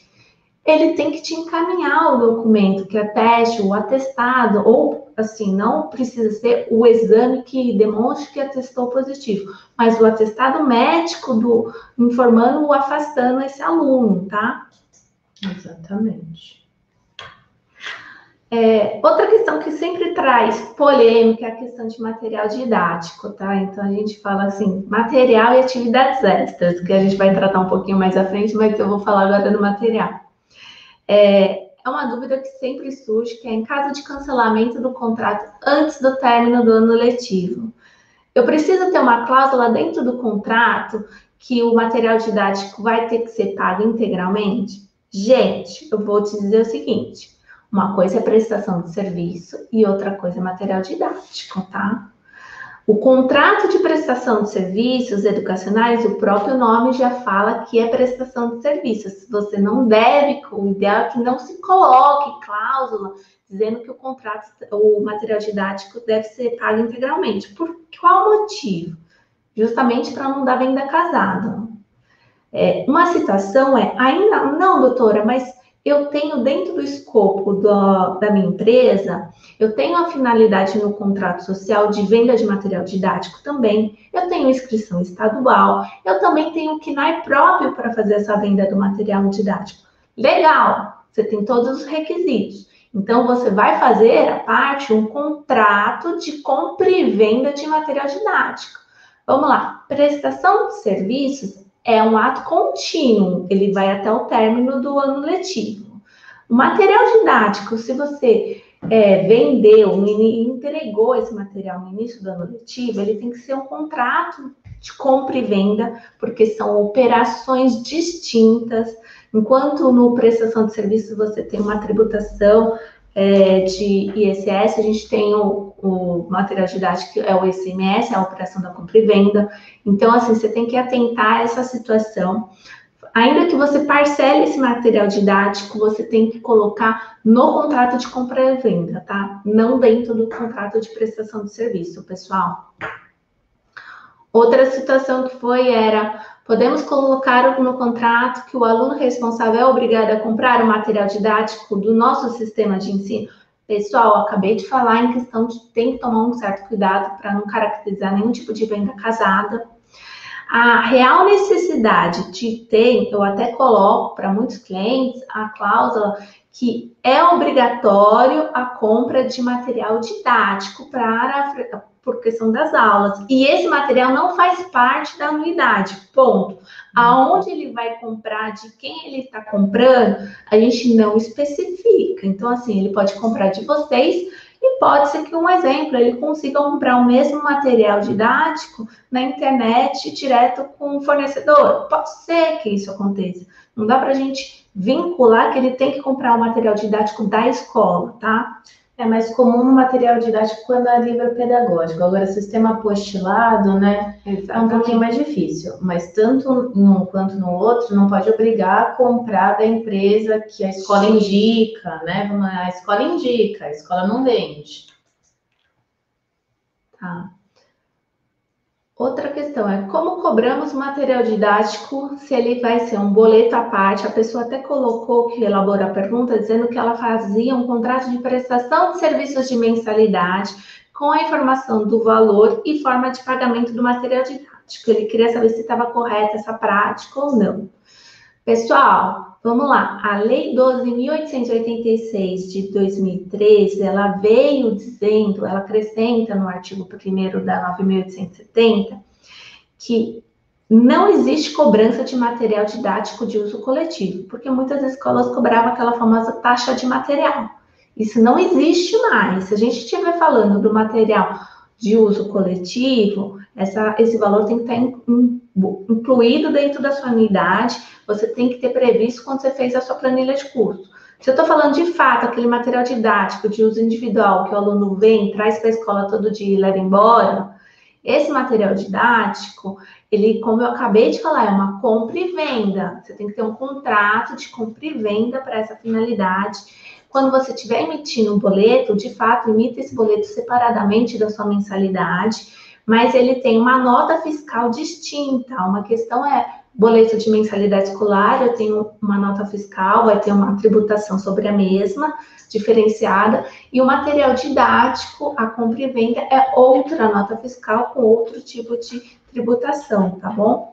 Ele tem que te encaminhar o documento que ateste, o atestado, ou, assim, não precisa ser o exame que demonstre que atestou positivo, mas o atestado médico informando ou afastando esse aluno, tá? Exatamente. Outra questão que sempre traz polêmica é a questão de material didático, tá? Então, a gente fala assim, material e atividades extras, que a gente vai tratar um pouquinho mais à frente, mas eu vou falar agora do material. É uma dúvida que sempre surge, que é em caso de cancelamento do contrato antes do término do ano letivo. Eu preciso ter uma cláusula dentro do contrato que o material didático vai ter que ser pago integralmente? Gente, eu vou te dizer o seguinte, uma coisa é prestação de serviço e outra coisa é material didático, tá? O contrato de prestação de serviços educacionais, o próprio nome já fala que é prestação de serviços. Você não deve, o ideal é que não se coloque cláusula dizendo que o material didático deve ser pago integralmente. Por qual motivo? Justamente para não dar venda casada. Uma situação ainda, não, doutora, mas eu tenho dentro do escopo da minha empresa, eu tenho a finalidade no contrato social de venda de material didático também, eu tenho inscrição estadual, eu também tenho o KNAI próprio para fazer essa venda do material didático. Legal, você tem todos os requisitos. Então, você vai fazer a parte, um contrato de compra e venda de material didático. Vamos lá, prestação de serviços é um ato contínuo, ele vai até o término do ano letivo. O material didático, se você vendeu, entregou esse material no início do ano letivo, ele tem que ser um contrato de compra e venda, porque são operações distintas. Enquanto no prestação de serviço você tem uma tributação de ISS, a gente tem o material didático, é o ICMS, a operação da compra e venda. Então, assim, você tem que atentar a essa situação. Ainda que você parcele esse material didático, você tem que colocar no contrato de compra e venda, tá? Não dentro do contrato de prestação de serviço, pessoal. Outra situação que podemos colocar no contrato que o aluno responsável é obrigado a comprar o material didático do nosso sistema de ensino? Pessoal, eu acabei de falar em questão de tem que tomar um certo cuidado para não caracterizar nenhum tipo de venda casada. A real necessidade de ter, eu até coloco para muitos clientes a cláusula que é obrigatório a compra de material didático por questão das aulas. E esse material não faz parte da anuidade, ponto. Aonde ele vai comprar, de quem ele está comprando, a gente não especifica. Então, assim, ele pode comprar de vocês e pode ser que, um exemplo, ele consiga comprar o mesmo material didático na internet direto com o fornecedor. Pode ser que isso aconteça. Não dá para a gente vincular que ele tem que comprar o material didático da escola, tá? É mais comum no material didático quando é livro pedagógico. Agora, sistema apostilado, né, é um pouquinho mais difícil. Mas tanto num quanto no outro, não pode obrigar a comprar da empresa que a escola indica, né? A escola indica, a escola não vende. Tá. Outra questão é como cobramos o material didático se ele vai ser um boleto à parte. A pessoa até colocou que elaborou a pergunta dizendo que ela fazia um contrato de prestação de serviços de mensalidade com a informação do valor e forma de pagamento do material didático. Ele queria saber se estava correta essa prática ou não. Pessoal, vamos lá. A Lei 12.886 de 2013, ela veio dizendo, ela acrescenta no artigo 1º da 9.870, que não existe cobrança de material didático de uso coletivo, porque muitas escolas cobravam aquela famosa taxa de material. Isso não existe mais. Se a gente estiver falando do material de uso coletivo, esse valor tem que estar incluído dentro da sua unidade. Você tem que ter previsto quando você fez a sua planilha de curso. Se eu estou falando de fato aquele material didático de uso individual que o aluno vem, traz para a escola todo dia e leva embora, esse material didático, ele, como eu acabei de falar, é uma compra e venda. Você tem que ter um contrato de compra e venda para essa finalidade. Quando você estiver emitindo um boleto, de fato, emita esse boleto separadamente da sua mensalidade, mas ele tem uma nota fiscal distinta. Uma questão é boleto de mensalidade escolar, eu tenho uma nota fiscal, vai ter uma tributação sobre a mesma, diferenciada, e o material didático, a compra e venda, é outra nota fiscal com outro tipo de tributação, tá bom?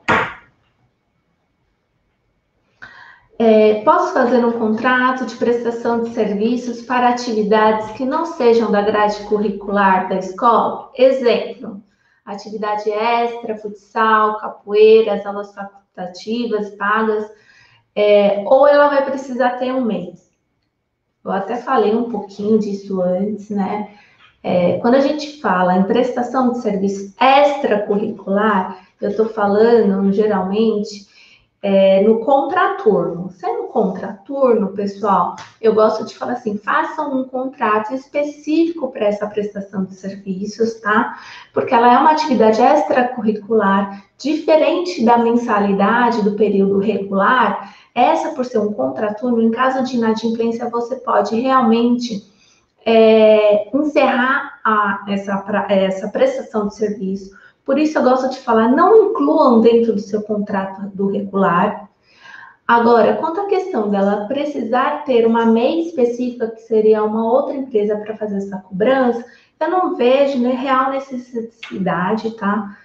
Posso fazer um contrato de prestação de serviços para atividades que não sejam da grade curricular da escola? Exemplo, atividade extra, futsal, capoeira, as aulas facultativas, pagas, ou ela vai precisar ter um mês. Eu até falei um pouquinho disso antes, né? Quando a gente fala em prestação de serviço extracurricular, eu estou falando, geralmente, no contraturno. Sendo contraturno, pessoal, eu gosto de falar assim, façam um contrato específico para essa prestação de serviços, tá? Porque ela é uma atividade extracurricular, diferente da mensalidade do período regular. Essa, por ser um contraturno, em caso de inadimplência, você pode realmente encerrar essa prestação de serviço. Por isso eu gosto de falar, não incluam dentro do seu contrato do regular. Agora, quanto à questão dela precisar ter uma MEI específica, que seria uma outra empresa para fazer essa cobrança, eu não vejo, né, real necessidade, tá?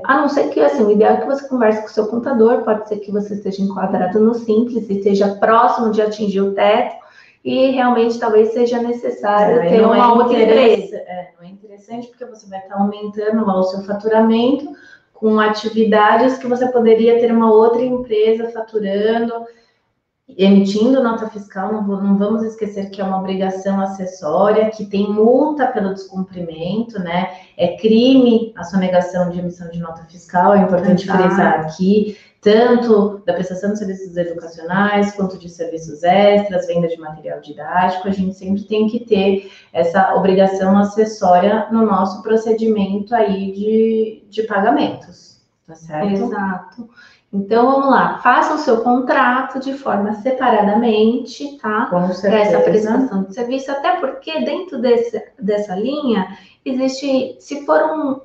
A não ser que, assim, o ideal é que você converse com o seu contador, pode ser que você esteja enquadrado no Simples e esteja próximo de atingir o teto, e realmente talvez seja necessário ter uma outra empresa. Não é interessante porque você vai estar aumentando lá o seu faturamento com atividades que você poderia ter uma outra empresa faturando, emitindo nota fiscal. Não vamos esquecer que é uma obrigação acessória, que tem multa pelo descumprimento, né? É crime a sonegação de emissão de nota fiscal, é importante frisar aqui, tanto da prestação de serviços educacionais, quanto de serviços extras, venda de material didático. A gente sempre tem que ter essa obrigação acessória no nosso procedimento aí de pagamentos, tá certo? Exato. Então, vamos lá, faça o seu contrato de forma separadamente, tá? Com certeza. Para essa prestação de serviço, até porque dentro dessa linha, existe, se for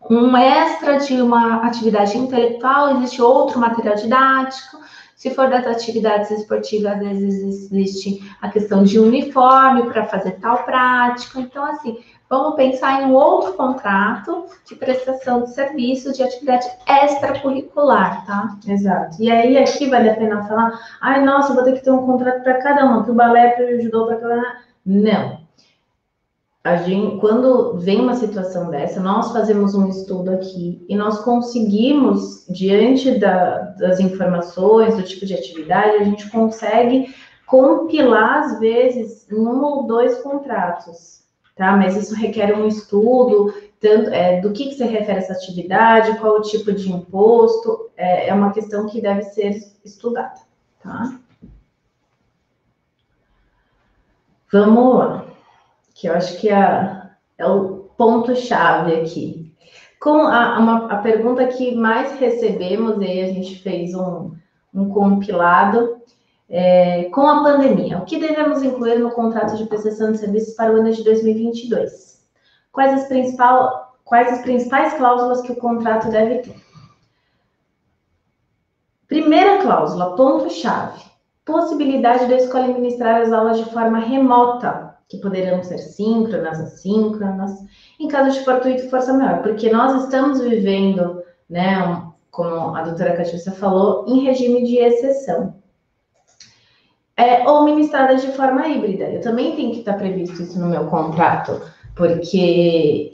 um extra de uma atividade intelectual, existe outro material didático. Se for das atividades esportivas, às vezes existe a questão de uniforme para fazer tal prática. Então, assim, vamos pensar em um outro contrato de prestação de serviço de atividade extracurricular, tá? Exato. E aí, aqui vale a pena falar, ai, nossa, vou ter que ter um contrato para cada uma, para o balé, para o judô, para cada... Não. Quando vem uma situação dessa, nós fazemos um estudo aqui e nós conseguimos, diante das informações, do tipo de atividade, a gente consegue compilar, às vezes, 1 ou 2 contratos, tá? Mas isso requer um estudo, tanto, do que se refere essa atividade, qual o tipo de imposto, é uma questão que deve ser estudada, tá? Vamos lá. que eu acho que é o ponto-chave aqui. Com a pergunta que mais recebemos, e aí a gente fez um compilado, com a pandemia, o que devemos incluir no contrato de prestação de serviços para o ano de 2022? Quais as principais cláusulas que o contrato deve ter? Primeira cláusula, ponto-chave, possibilidade da escola ministrar as aulas de forma remota, que poderão ser síncronas, assíncronas, em caso de fortuito e força maior, porque nós estamos vivendo, né, como a doutora Catiúcia falou, em regime de exceção. Ou ministradas de forma híbrida. Eu também tenho que estar previsto isso no meu contrato, porque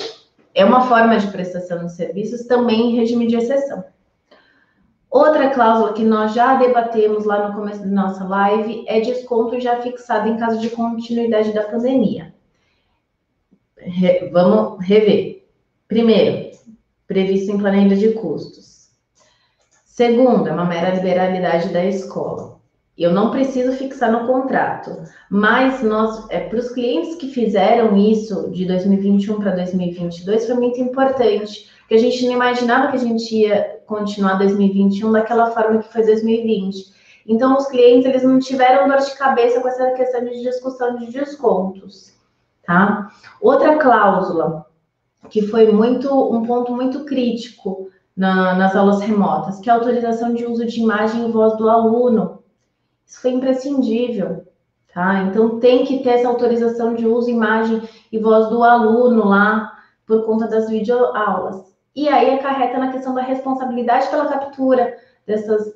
é uma forma de prestação de serviços também em regime de exceção. Outra cláusula que nós já debatemos lá no começo da nossa live é desconto já fixado em caso de continuidade da pandemia. Vamos rever. Primeiro, previsto em planilha de custos. Segundo, é uma mera liberalidade da escola. Eu não preciso fixar no contrato, mas para os clientes que fizeram isso de 2021 para 2022 foi muito importante, porque a gente não imaginava que a gente ia continuar 2021 daquela forma que foi 2020. Então, os clientes eles não tiveram dor de cabeça com essa questão de discussão de descontos, tá? Outra cláusula que foi um ponto muito crítico nas aulas remotas, que é a autorização de uso de imagem e voz do aluno. Isso foi imprescindível, tá? Então, tem que ter essa autorização de uso, imagem e voz do aluno lá, por conta das videoaulas. E aí, acarreta na questão da responsabilidade pela captura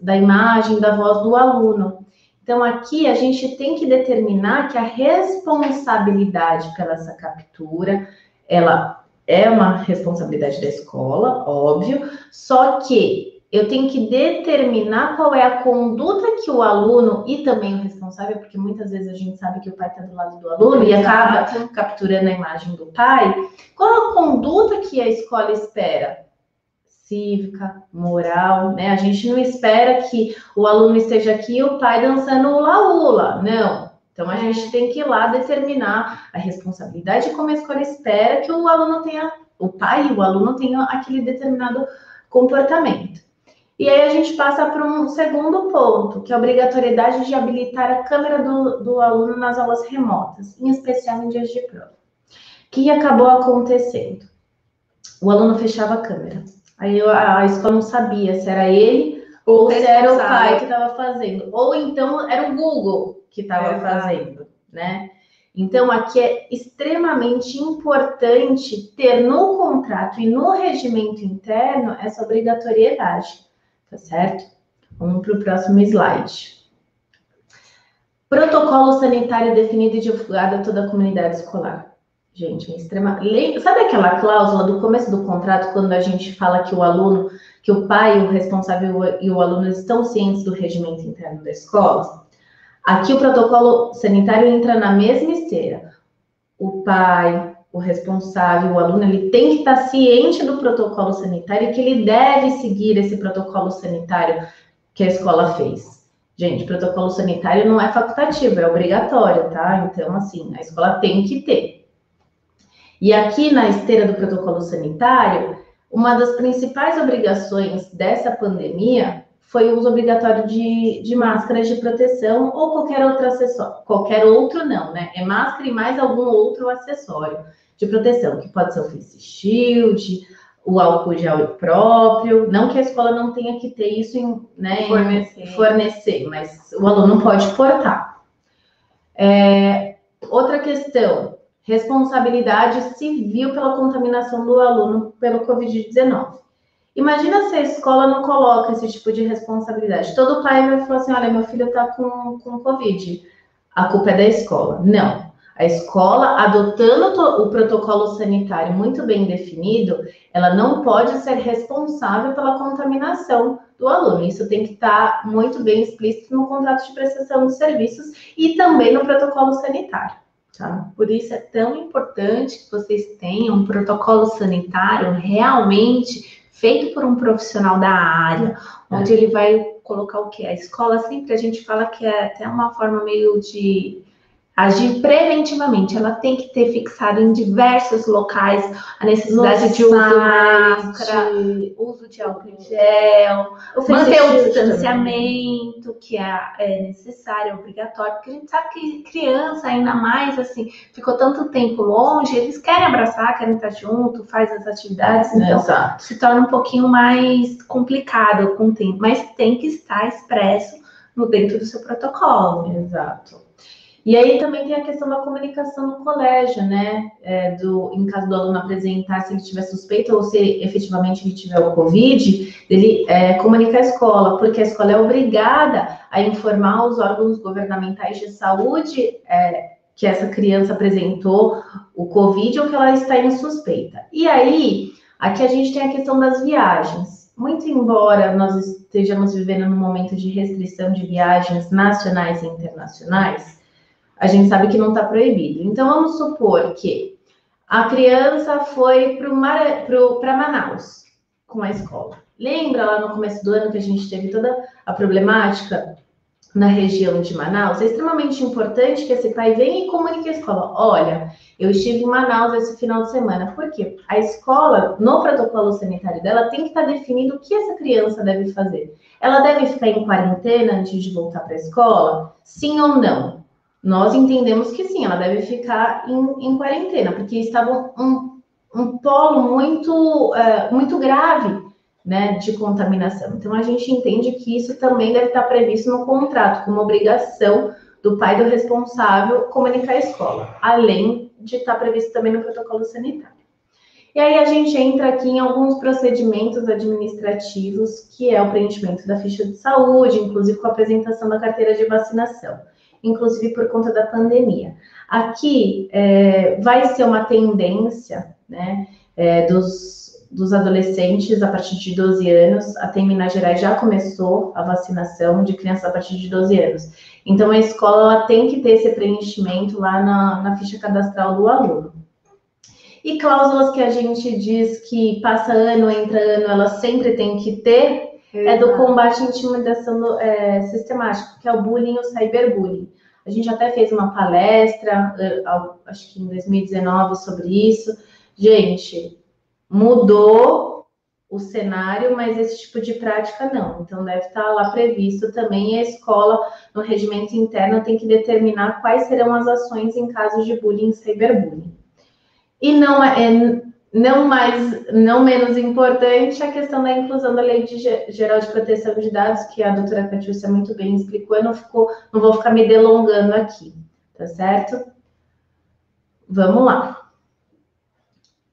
da imagem, da voz do aluno. Então, aqui, a gente tem que determinar que a responsabilidade pela essa captura, ela é uma responsabilidade da escola, óbvio, só que eu tenho que determinar qual é a conduta que o aluno e também o responsável, porque muitas vezes a gente sabe que o pai está do lado do aluno e acaba capturando a imagem do pai. Qual a conduta que a escola espera? Cívica, moral, né? A gente não espera que o aluno esteja aqui e o pai dançando hula-hula, não. Então, a gente tem que ir lá determinar a responsabilidade como a escola espera que o aluno tenha, o pai e o aluno tenham aquele determinado comportamento. E aí a gente passa para um segundo ponto, que é a obrigatoriedade de habilitar a câmera do aluno nas aulas remotas, em especial em dias de prova. O que acabou acontecendo? O aluno fechava a câmera. Aí a escola não sabia se era ele ou se era o pai que estava fazendo. Ou então era o Google que estava fazendo, né? Então, aqui é extremamente importante ter no contrato e no regimento interno essa obrigatoriedade. Tá certo? Vamos para o próximo slide. Protocolo sanitário definido e divulgado a toda a comunidade escolar. Gente, é extremamente... Sabe aquela cláusula do começo do contrato, quando a gente fala que o aluno, que o pai, o responsável e o aluno estão cientes do regimento interno da escola? Aqui o protocolo sanitário entra na mesma esteira. O pai, o responsável, o aluno, ele tem que estar ciente do protocolo sanitário e que ele deve seguir esse protocolo sanitário que a escola fez. Gente, protocolo sanitário não é facultativo, é obrigatório, tá? Então, assim, a escola tem que ter. E aqui na esteira do protocolo sanitário, uma das principais obrigações dessa pandemia foi o uso obrigatório de máscaras de proteção ou qualquer outro acessório. Qualquer outro não, né? É máscara e mais algum outro acessório de proteção, que pode ser o face shield, o álcool gel próprio. Não que a escola não tenha que ter isso, né, fornecer, mas o aluno pode portar. Outra questão, responsabilidade civil pela contaminação do aluno pelo Covid-19. Imagina se a escola não coloca esse tipo de responsabilidade. Todo pai vai falar assim, olha, meu filho está com Covid. A culpa é da escola. Não. A escola, adotando o protocolo sanitário muito bem definido, ela não pode ser responsável pela contaminação do aluno. Isso tem que estar muito bem explícito no contrato de prestação de serviços e também no protocolo sanitário. Tá? Por isso é tão importante que vocês tenham um protocolo sanitário realmente feito por um profissional da área, onde ele vai colocar o quê? A escola sempre a gente fala que é até uma forma meio de agir preventivamente. Ela tem que ter fixado em diversos locais a necessidade de uso de máscara, uso de álcool em gel, manter o distanciamento, que é necessário, é obrigatório, porque a gente sabe que criança, ainda mais assim, ficou tanto tempo longe, eles querem abraçar, querem estar junto, faz as atividades, então se torna um pouquinho mais complicado com o tempo, mas tem que estar expresso dentro do seu protocolo. Exato. E aí também tem a questão da comunicação no colégio, né? Em caso do aluno apresentar, se ele tiver suspeita ou se efetivamente ele tiver o Covid, ele comunicar a escola, porque a escola é obrigada a informar os órgãos governamentais de saúde que essa criança apresentou o Covid ou que ela está em suspeita. E aí, aqui a gente tem a questão das viagens. Muito embora nós estejamos vivendo num momento de restrição de viagens nacionais e internacionais, a gente sabe que não está proibido. Então, vamos supor que a criança foi para Manaus com a escola. Lembra lá no começo do ano que a gente teve toda a problemática na região de Manaus? É extremamente importante que esse pai venha e comunique à escola. Olha, eu estive em Manaus esse final de semana. Por quê? A escola, no protocolo sanitário dela, tem que estar definido o que essa criança deve fazer. Ela deve ficar em quarentena antes de voltar para a escola? Sim ou não? Nós entendemos que sim, ela deve ficar em quarentena, porque estava um polo muito grave, né, de contaminação. Então, a gente entende que isso também deve estar previsto no contrato, como obrigação do pai do responsável comunicar à escola, além de estar previsto também no protocolo sanitário. E aí a gente entra aqui em alguns procedimentos administrativos, que é o preenchimento da ficha de saúde, inclusive com a apresentação da carteira de vacinação, inclusive por conta da pandemia. Aqui vai ser uma tendência, né, dos adolescentes a partir de 12 anos, até em Minas Gerais já começou a vacinação de crianças a partir de 12 anos. Então, a escola ela tem que ter esse preenchimento lá na ficha cadastral do aluno. E cláusulas que a gente diz que passa ano, entra ano, ela sempre tem que ter, é do combate à intimidação sistemática, que é o bullying e o cyberbullying. A gente até fez uma palestra, acho que em 2019, sobre isso. Gente, mudou o cenário, mas esse tipo de prática não. Então, deve estar lá previsto também. E a escola, no regimento interno, tem que determinar quais serão as ações em caso de bullying e cyberbullying. E não menos importante, a questão da inclusão da Lei Geral de Proteção de Dados, que a doutora Catiúcia muito bem explicou, eu não vou ficar me delongando aqui, tá certo? Vamos lá.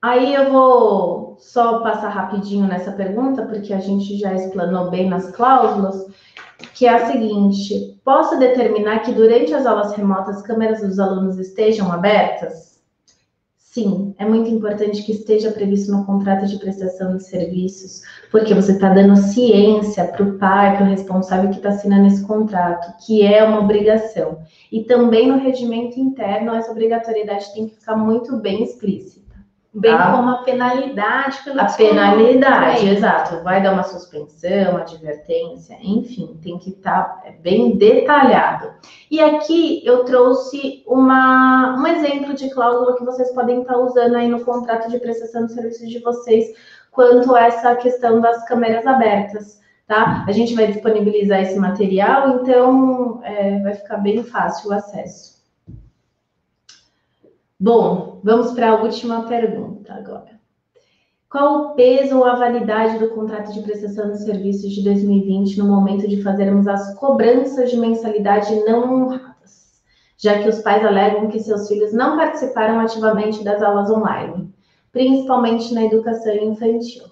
Aí eu vou só passar rapidinho nessa pergunta, porque a gente já explanou bem nas cláusulas, que é a seguinte: posso determinar que durante as aulas remotas as câmeras dos alunos estejam abertas? Sim, é muito importante que esteja previsto no contrato de prestação de serviços, porque você está dando ciência para o pai, para o responsável que está assinando esse contrato, que é uma obrigação. E também no regimento interno, essa obrigatoriedade tem que ficar muito bem explícita. Bem como a penalidade pelo penalidade, exato. Vai dar uma suspensão, uma advertência, enfim, tem que estar bem detalhado. E aqui eu trouxe um exemplo de cláusula que vocês podem estar usando aí no contrato de prestação de serviços de vocês quanto a essa questão das câmeras abertas, tá? A gente vai disponibilizar esse material, então vai ficar bem fácil o acesso. Bom, vamos para a última pergunta agora. Qual o peso ou a validade do contrato de prestação de serviços de 2020 no momento de fazermos as cobranças de mensalidade não honradas, já que os pais alegam que seus filhos não participaram ativamente das aulas online, principalmente na educação infantil?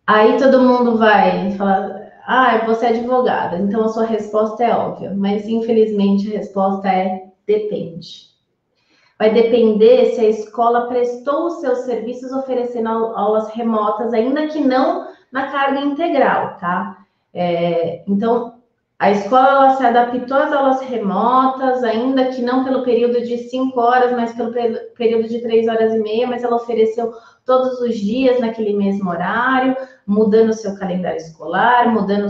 Aí todo mundo vai falar, você é advogada, então a sua resposta é óbvia, mas infelizmente a resposta é depende. Vai depender se a escola prestou os seus serviços oferecendo aulas remotas, ainda que não na carga integral, tá? Então, a escola ela se adaptou às aulas remotas, ainda que não pelo período de 5 horas, mas pelo período de 3 horas e meia, mas ela ofereceu todos os dias naquele mesmo horário, mudando o seu calendário escolar, mudando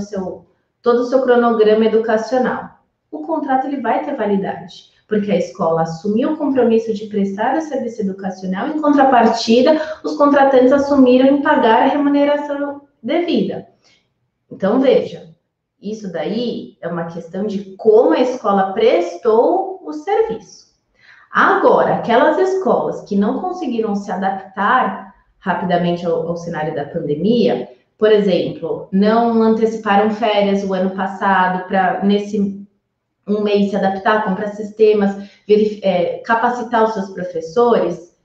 todo o seu cronograma educacional. O contrato ele vai ter validade. porque a escola assumiu o compromisso de prestar o serviço educacional, em contrapartida, os contratantes assumiram em pagar a remuneração devida. Então, veja, isso daí é uma questão de como a escola prestou o serviço. Agora, aquelas escolas que não conseguiram se adaptar rapidamente ao cenário da pandemia, por exemplo, não anteciparam férias o ano passado para, nesse um mês, se adaptar, comprar sistemas, capacitar os seus professores,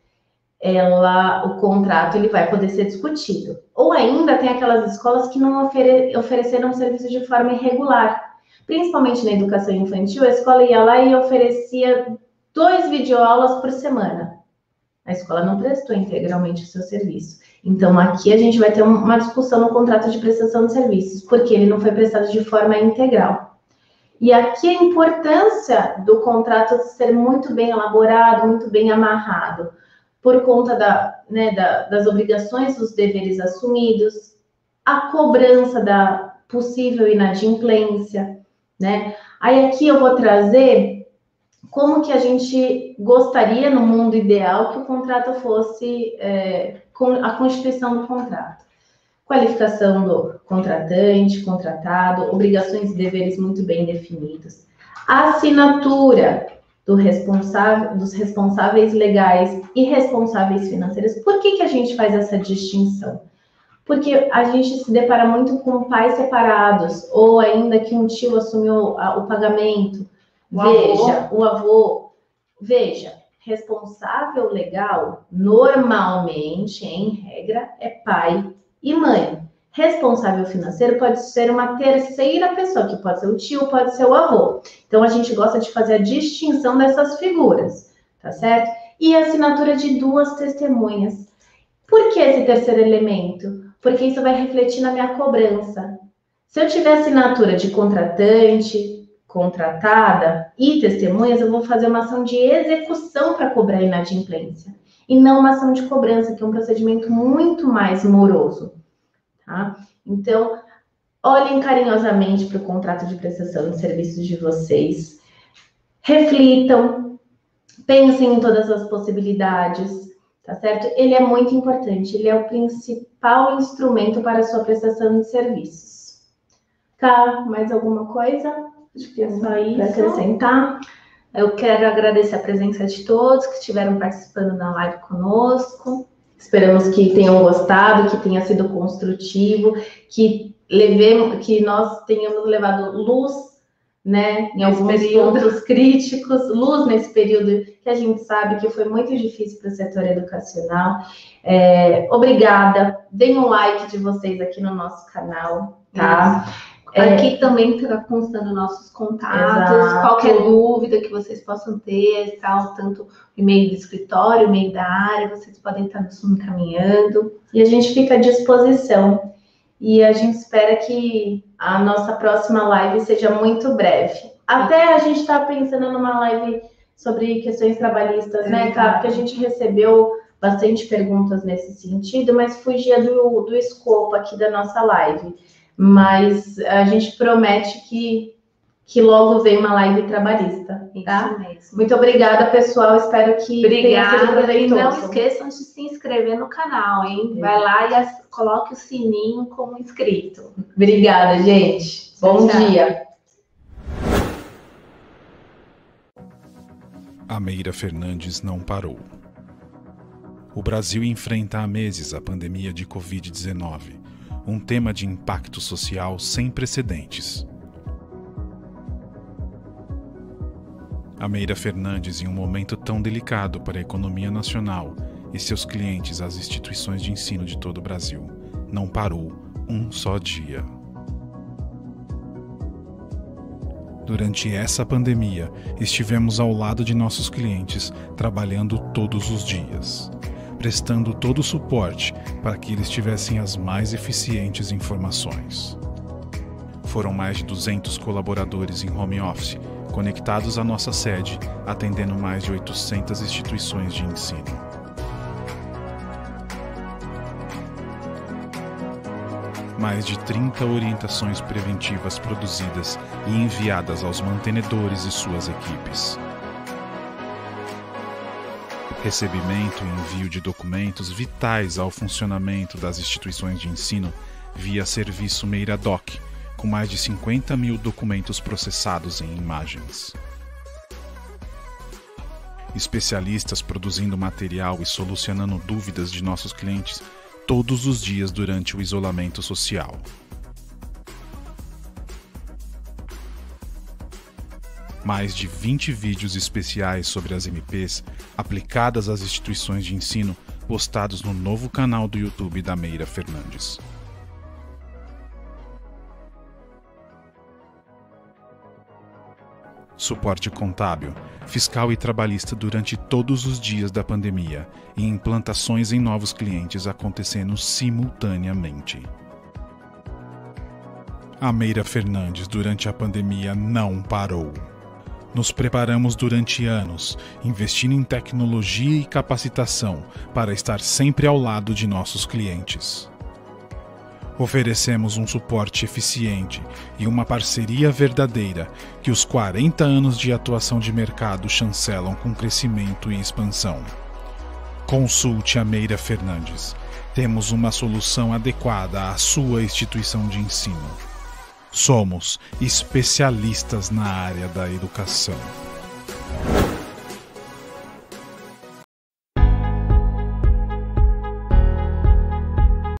o contrato ele vai poder ser discutido. Ou ainda tem aquelas escolas que não ofereceram serviço de forma irregular. Principalmente na educação infantil, a escola ia lá e oferecia 2 videoaulas por semana. A escola não prestou integralmente o seu serviço. Então, aqui a gente vai ter uma discussão no contrato de prestação de serviços, porque ele não foi prestado de forma integral. E aqui a importância do contrato ser muito bem elaborado, muito bem amarrado, por conta das obrigações, dos deveres assumidos, a cobrança da possível inadimplência, né? Aí aqui eu vou trazer como que a gente gostaria, no mundo ideal, que o contrato fosse, a constituição do contrato. Qualificação do contratante, contratado, obrigações e deveres muito bem definidos. A assinatura dos responsáveis legais e responsáveis financeiros. Por que a gente faz essa distinção? Porque a gente se depara muito com pais separados, ou ainda que um tio assumiu o pagamento. O avô. Veja, responsável legal, normalmente, em regra, é pai e mãe. Responsável financeiro pode ser uma terceira pessoa, que pode ser o tio, pode ser o avô. Então, a gente gosta de fazer a distinção dessas figuras, tá certo? E a assinatura de 2 testemunhas. Por que esse terceiro elemento? Porque isso vai refletir na minha cobrança. Se eu tiver assinatura de contratante, contratada e testemunhas, eu vou fazer uma ação de execução para cobrar inadimplência. E não uma ação de cobrança, que é um procedimento muito mais moroso. Tá? Então, olhem carinhosamente para o contrato de prestação de serviços de vocês. Reflitam, pensem em todas as possibilidades, tá certo? Ele é muito importante, ele é o principal instrumento para a sua prestação de serviços. Tá? Mais alguma coisa? Acho que é só isso. Para acrescentar. Eu quero agradecer a presença de todos que estiveram participando da live conosco. Esperamos que tenham gostado, que tenha sido construtivo, que nós tenhamos levado luz, né, em alguns pontos críticos, luz nesse período que a gente sabe que foi muito difícil para o setor educacional. Obrigada. Deem um like de vocês aqui no nosso canal, tá? Aqui também está constando nossos contatos. Exato. Qualquer dúvida que vocês possam ter, tal, tanto o e-mail do escritório, o e-mail da área, vocês podem estar nos encaminhando. E a gente fica à disposição. E a gente espera que a nossa próxima live seja muito breve. Até a gente está pensando numa live sobre questões trabalhistas, né, Cá? Porque a gente recebeu bastante perguntas nesse sentido, mas fugia do escopo aqui da nossa live. Mas a gente promete que logo vem uma live trabalhista, tá? Isso mesmo. Muito obrigada, pessoal. Espero que tenha sido proveitoso. E não esqueçam de se inscrever no canal, hein? Vai lá e coloque o sininho como inscrito. Obrigada, gente. Bom dia. A Meira Fernandes não parou. O Brasil enfrenta há meses a pandemia de Covid-19, um tema de impacto social sem precedentes. A Meira Fernandes, em um momento tão delicado para a economia nacional e seus clientes, as instituições de ensino de todo o Brasil, não parou um só dia. Durante essa pandemia, estivemos ao lado de nossos clientes, trabalhando todos os dias, prestando todo o suporte para que eles tivessem as mais eficientes informações. Foram mais de 200 colaboradores em home office, conectados à nossa sede, atendendo mais de 800 instituições de ensino. Mais de 30 orientações preventivas produzidas e enviadas aos mantenedores e suas equipes. recebimento e envio de documentos vitais ao funcionamento das instituições de ensino via serviço Meiradoc, com mais de 50 mil documentos processados em imagens. Especialistas produzindo material e solucionando dúvidas de nossos clientes todos os dias durante o isolamento social. Mais de 20 vídeos especiais sobre as MPs aplicadas às instituições de ensino postados no novo canal do YouTube da Meira Fernandes. Suporte contábil, fiscal e trabalhista durante todos os dias da pandemia e implantações em novos clientes acontecendo simultaneamente. A Meira Fernandes durante a pandemia não parou. Nos preparamos durante anos, investindo em tecnologia e capacitação para estar sempre ao lado de nossos clientes. Oferecemos um suporte eficiente e uma parceria verdadeira que os 40 anos de atuação de mercado chancelam com crescimento e expansão. Consulte a Meira Fernandes. Temos uma solução adequada à sua instituição de ensino. Somos especialistas na área da educação.